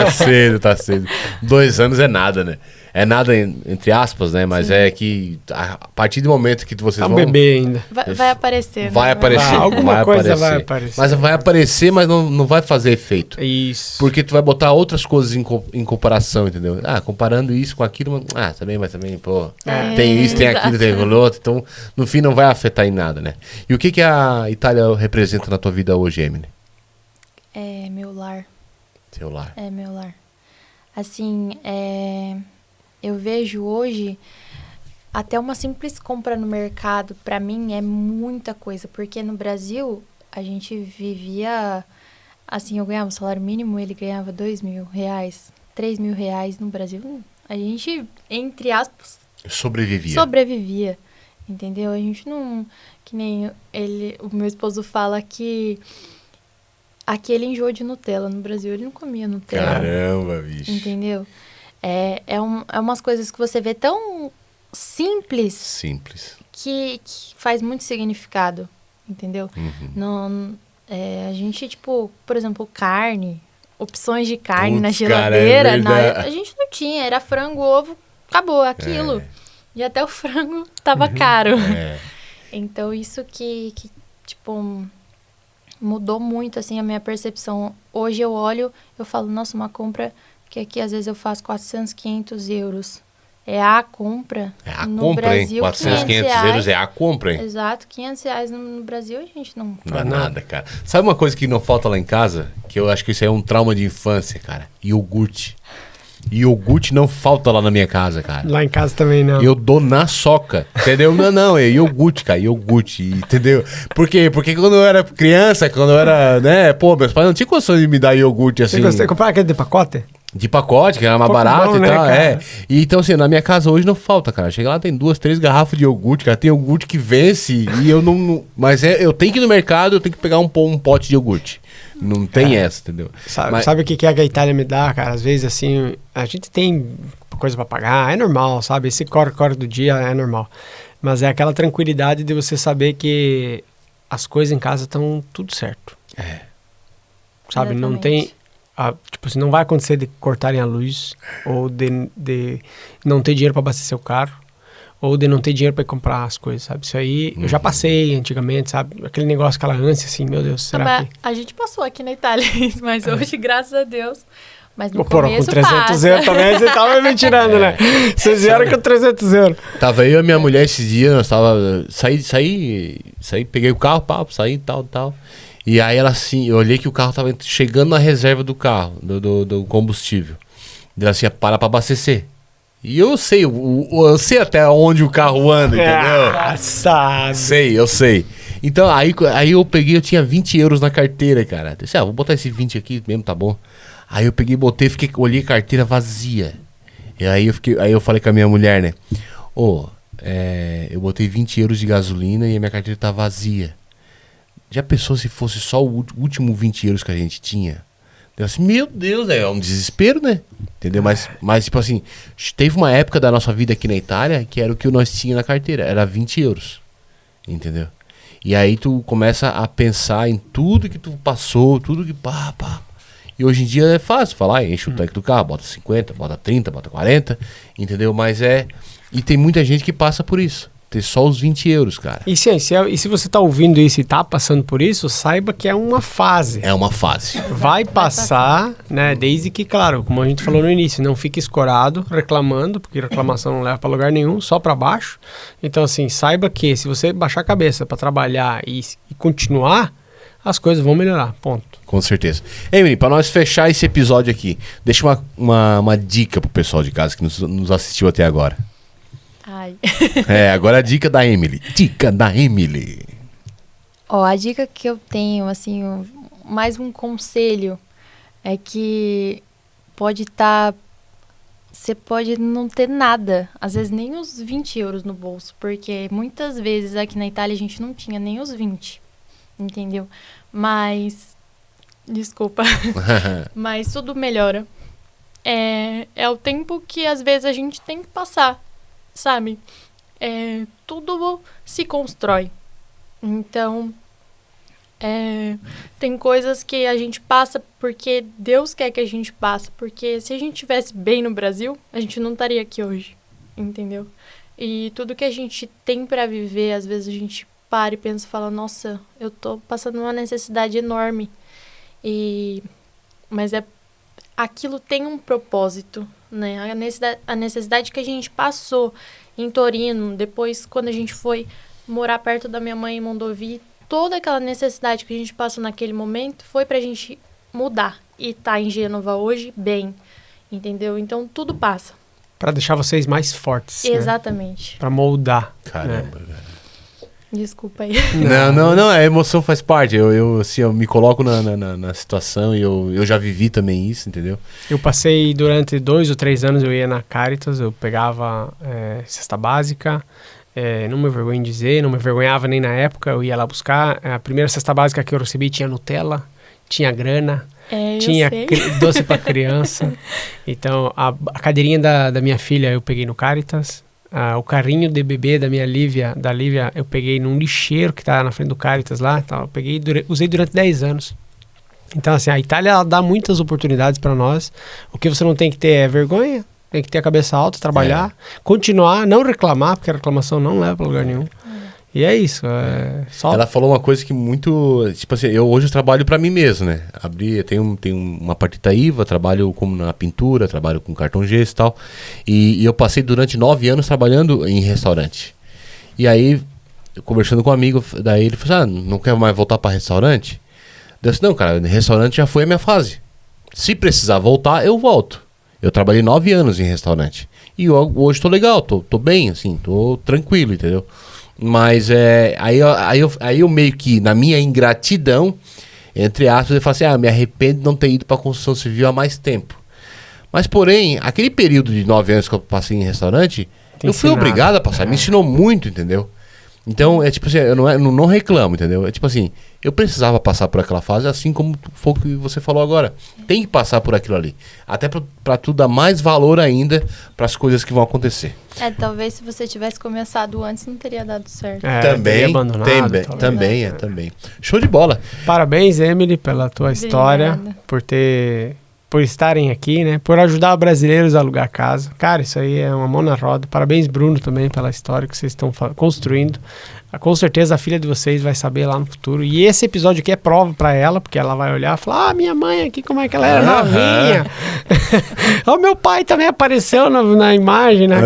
cedo, tá cedo. 2 anos é nada, né? É nada entre aspas, né? Mas é que a partir do momento que vocês Tá um vão... bebê ainda. Vai aparecer. Vai né? aparecer. Alguma coisa vai aparecer. Mas vai aparecer, mas não vai fazer efeito. Isso. Porque tu vai botar outras coisas em comparação, entendeu? Comparando isso com aquilo, também, mas também, pô, tem isso, tem aquilo, tem aquilo outro. Então, no fim, não vai afetar em nada, né? E o que a Itália representa na tua vida hoje, Emily? É meu lar. Seu lar. É meu lar. Assim, eu vejo hoje até uma simples compra no mercado, pra mim, é muita coisa. Porque no Brasil, a gente vivia... Assim, eu ganhava o salário mínimo, ele ganhava R$2.000, R$3.000 no Brasil. A gente, entre aspas, sobrevivia, entendeu? A gente não... Que nem o meu esposo fala que aqui ele enjoa de Nutella. No Brasil, ele não comia Nutella. Caramba, bicho. Entendeu? É umas coisas que você vê tão simples que faz muito significado, entendeu? Não, a gente, tipo, por exemplo, carne, opções de carne na geladeira, a gente não tinha, era frango, ovo, acabou, aquilo. E até o frango tava caro. Então, isso que, tipo, mudou muito, assim, a minha percepção. Hoje eu olho, eu falo, nossa, uma compra que aqui às vezes eu faço 400, 500 euros. É a compra. É a no compra, Brasil, hein? 400, 500 euros é a compra, hein? Exato, R$500 no Brasil a gente não... Não é nada, cara. Sabe uma coisa que não falta lá em casa? Que eu acho que isso aí é um trauma de infância, cara. Iogurte. Iogurte não falta lá na minha casa, cara. Lá em casa também não. Eu dou na soca, entendeu? Não, é iogurte, cara, iogurte, entendeu? Por quê? Porque quando eu era criança, quando eu era, né, pô, meus pais não tinham condição de me dar iogurte assim. Você comprar aquele de pacote? De pacote, que era mais barato bom, e né, tal, cara? E então, assim, na minha casa hoje não falta, cara. Chega lá, tem 2, 3 garrafas de iogurte, cara. Tem iogurte que vence e eu não... Mas eu tenho que ir no mercado, eu tenho que pegar um pote de iogurte. Não tem essa, entendeu? Sabe o que é que a Itália me dá, cara? Às vezes, assim, a gente tem coisa pra pagar, é normal, sabe? Esse corre do dia é normal. Mas é aquela tranquilidade de você saber que as coisas em casa estão tudo certo. Sabe? Não tem... tipo assim, não vai acontecer de cortarem a luz, ou de não ter dinheiro para abastecer o carro, ou de não ter dinheiro para comprar as coisas, sabe? Isso aí eu já passei antigamente, sabe? Aquele negócio, aquela ânsia, assim, meu Deus, será que... A gente passou aqui na Itália, mas hoje, graças a Deus... Mas no Porra, começo com 300 euros também, você tava me tirando, né? Vocês vieram com 300 euros. Tava eu e a minha mulher esses dias, nós tava... Saí, peguei o carro, saí, tal. E aí ela assim, eu olhei que o carro tava chegando na reserva do carro, do combustível. E ela assim, para pra abastecer. E eu sei, eu sei até onde o carro anda, entendeu? Sabe. Eu sei. Então, aí eu tinha 20 euros na carteira, cara. Eu disse, vou botar esse 20 aqui mesmo, tá bom. Aí eu peguei, botei, olhei a carteira vazia. E aí eu falei com a minha mulher, né? Eu botei 20 euros de gasolina e a minha carteira tá vazia. Já pensou se fosse só o último 20 euros que a gente tinha? Eu assim, meu Deus, é um desespero, né? Entendeu? Mas, tipo assim, teve uma época da nossa vida aqui na Itália que era o que nós tínhamos na carteira, era 20 euros. Entendeu? E aí tu começa a pensar em tudo que tu passou, tudo que pá. E hoje em dia é fácil falar, enche o tanque do carro, bota 50, bota 30, bota 40, entendeu? Mas e tem muita gente que passa por isso. Ter só os 20 euros, cara. E se você tá ouvindo isso e tá passando por isso, saiba que é uma fase. É uma fase. Vai passar, né? Desde que, claro, como a gente falou no início, não fique escorado, reclamando, porque reclamação não leva pra lugar nenhum, só pra baixo. Então, assim, saiba que se você baixar a cabeça pra trabalhar e continuar, as coisas vão melhorar, ponto. Com certeza. Emily, pra nós fechar esse episódio aqui, deixa uma dica pro pessoal de casa que nos assistiu até agora. Ai. Agora a dica da Emily. Dica da Emily. A dica que eu tenho, assim, mais um conselho, é que você pode não ter nada, às vezes nem os 20 euros no bolso, porque muitas vezes aqui na Itália a gente não tinha nem os 20, entendeu? Mas, desculpa, mas tudo melhora. É o tempo que às vezes a gente tem que passar. Sabe? Tudo se constrói. Então, tem coisas que a gente passa porque Deus quer que a gente passe. Porque se a gente estivesse bem no Brasil, a gente não estaria aqui hoje. Entendeu? E tudo que a gente tem pra viver, às vezes a gente para e pensa e fala, nossa, eu tô passando uma necessidade enorme. Mas aquilo tem um propósito, né? A necessidade que a gente passou em Torino, depois quando a gente foi morar perto da minha mãe em Mondovì, toda aquela necessidade que a gente passou naquele momento foi pra gente mudar e tá em Gênova hoje bem, entendeu? Então tudo passa. Pra deixar vocês mais fortes. Exatamente. Né? Pra moldar. Caramba, né? velho. Desculpa aí. Não, a emoção faz parte. Eu me coloco na situação e eu já vivi também isso, entendeu? Eu passei durante 2 ou 3 anos, eu ia na Caritas, eu pegava cesta básica, não me vergonho em dizer, não me vergonhava nem na época, eu ia lá buscar. A primeira cesta básica que eu recebi tinha Nutella, tinha grana, tinha doce para criança. Então, a cadeirinha da minha filha eu peguei no Caritas. O carrinho de bebê da Lívia, eu peguei num lixeiro que tá na frente do Caritas lá. Então, eu peguei, usei durante 10 anos. Então, assim, a Itália ela dá muitas oportunidades para nós. O que você não tem que ter é vergonha, tem que ter a cabeça alta, trabalhar, continuar, não reclamar, porque a reclamação não leva para lugar nenhum. E é isso. Só... Ela falou uma coisa que muito... Tipo assim, hoje eu trabalho pra mim mesmo, né? Tenho uma parte Itaíva, trabalho como na pintura, trabalho com cartão gesso e tal. E eu passei durante 9 anos trabalhando em restaurante. E aí, eu conversando com um amigo, daí ele falou assim, não quer mais voltar pra restaurante? Eu disse, não, cara, restaurante já foi a minha fase. Se precisar voltar, eu volto. Eu trabalhei 9 anos em restaurante. E hoje tô legal, tô bem, assim, tô tranquilo, entendeu? Mas aí eu meio que, na minha ingratidão, entre aspas, eu falo assim, me arrependo de não ter ido para a construção civil há mais tempo. Mas, porém, aquele período de 9 anos que eu passei em restaurante, eu fui obrigado a passar, me ensinou muito, entendeu? Então, é tipo assim, eu não reclamo, entendeu? É tipo assim, eu precisava passar por aquela fase, assim como foi o que você falou agora. Tem que passar por aquilo ali. Até pra tu dar mais valor ainda para as coisas que vão acontecer. Talvez se você tivesse começado antes, não teria dado certo. Também. Show de bola. Parabéns, Emily, pela tua história, por estarem aqui, né? Por ajudar brasileiros a alugar casa. Cara, isso aí é uma mão na roda. Parabéns, Bruno, também pela história que vocês estão construindo. Com certeza a filha de vocês vai saber lá no futuro. E esse episódio aqui é prova pra ela, porque ela vai olhar e falar, minha mãe aqui, como é que ela era novinha. O meu pai também apareceu na imagem, né?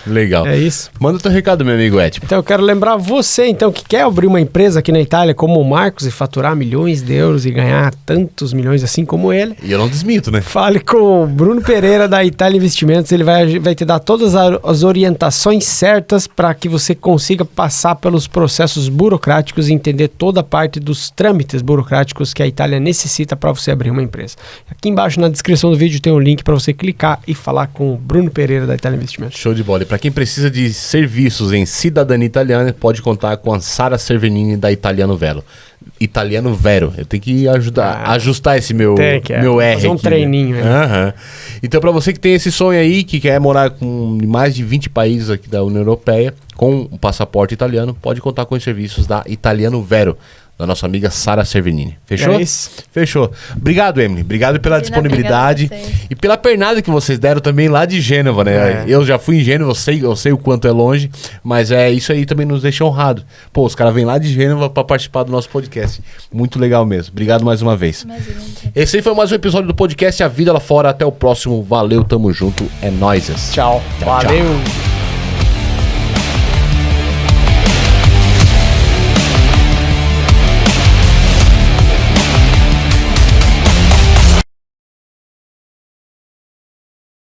Legal. É isso. Manda teu recado, meu amigo Ed. Então eu quero lembrar você, então, que quer abrir uma empresa aqui na Itália como o Marcos e faturar milhões de euros e ganhar tantos milhões assim como ele. E eu não desminto, né? Fale com o Bruno Pereira da Itália Investimentos. Ele vai te dar todas as orientações certas para que você consiga passar pelos processos burocráticos e entender toda a parte dos trâmites burocráticos que a Itália necessita para você abrir uma empresa. Aqui embaixo na descrição do vídeo tem um link para você clicar e falar com o Bruno Pereira da Itália Investimentos. Show de bola. E para quem precisa de serviços em cidadania italiana, pode contar com a Sara Cervenini da Italiano Vero. Eu tenho que ajustar esse meu R fazer um aqui, treininho. Né? Então, para você que tem esse sonho aí, que quer morar com mais de 20 países aqui da União Europeia, com um passaporte italiano, pode contar com os serviços da Italiano Vero, da nossa amiga Sara Cervenini. Fechou? É isso. Fechou. Obrigado, Emily. Obrigado pela disponibilidade e pela pernada que vocês deram também lá de Gênova, né? Eu já fui em Gênova, eu sei o quanto é longe, mas isso aí também nos deixa honrado. Pô, os caras vêm lá de Gênova para participar do nosso podcast. Muito legal mesmo. Obrigado mais uma vez. Esse aí foi mais um episódio do podcast A Vida Lá Fora. Até o próximo. Valeu, tamo junto. É nóis. Tchau. Valeu. Tchau.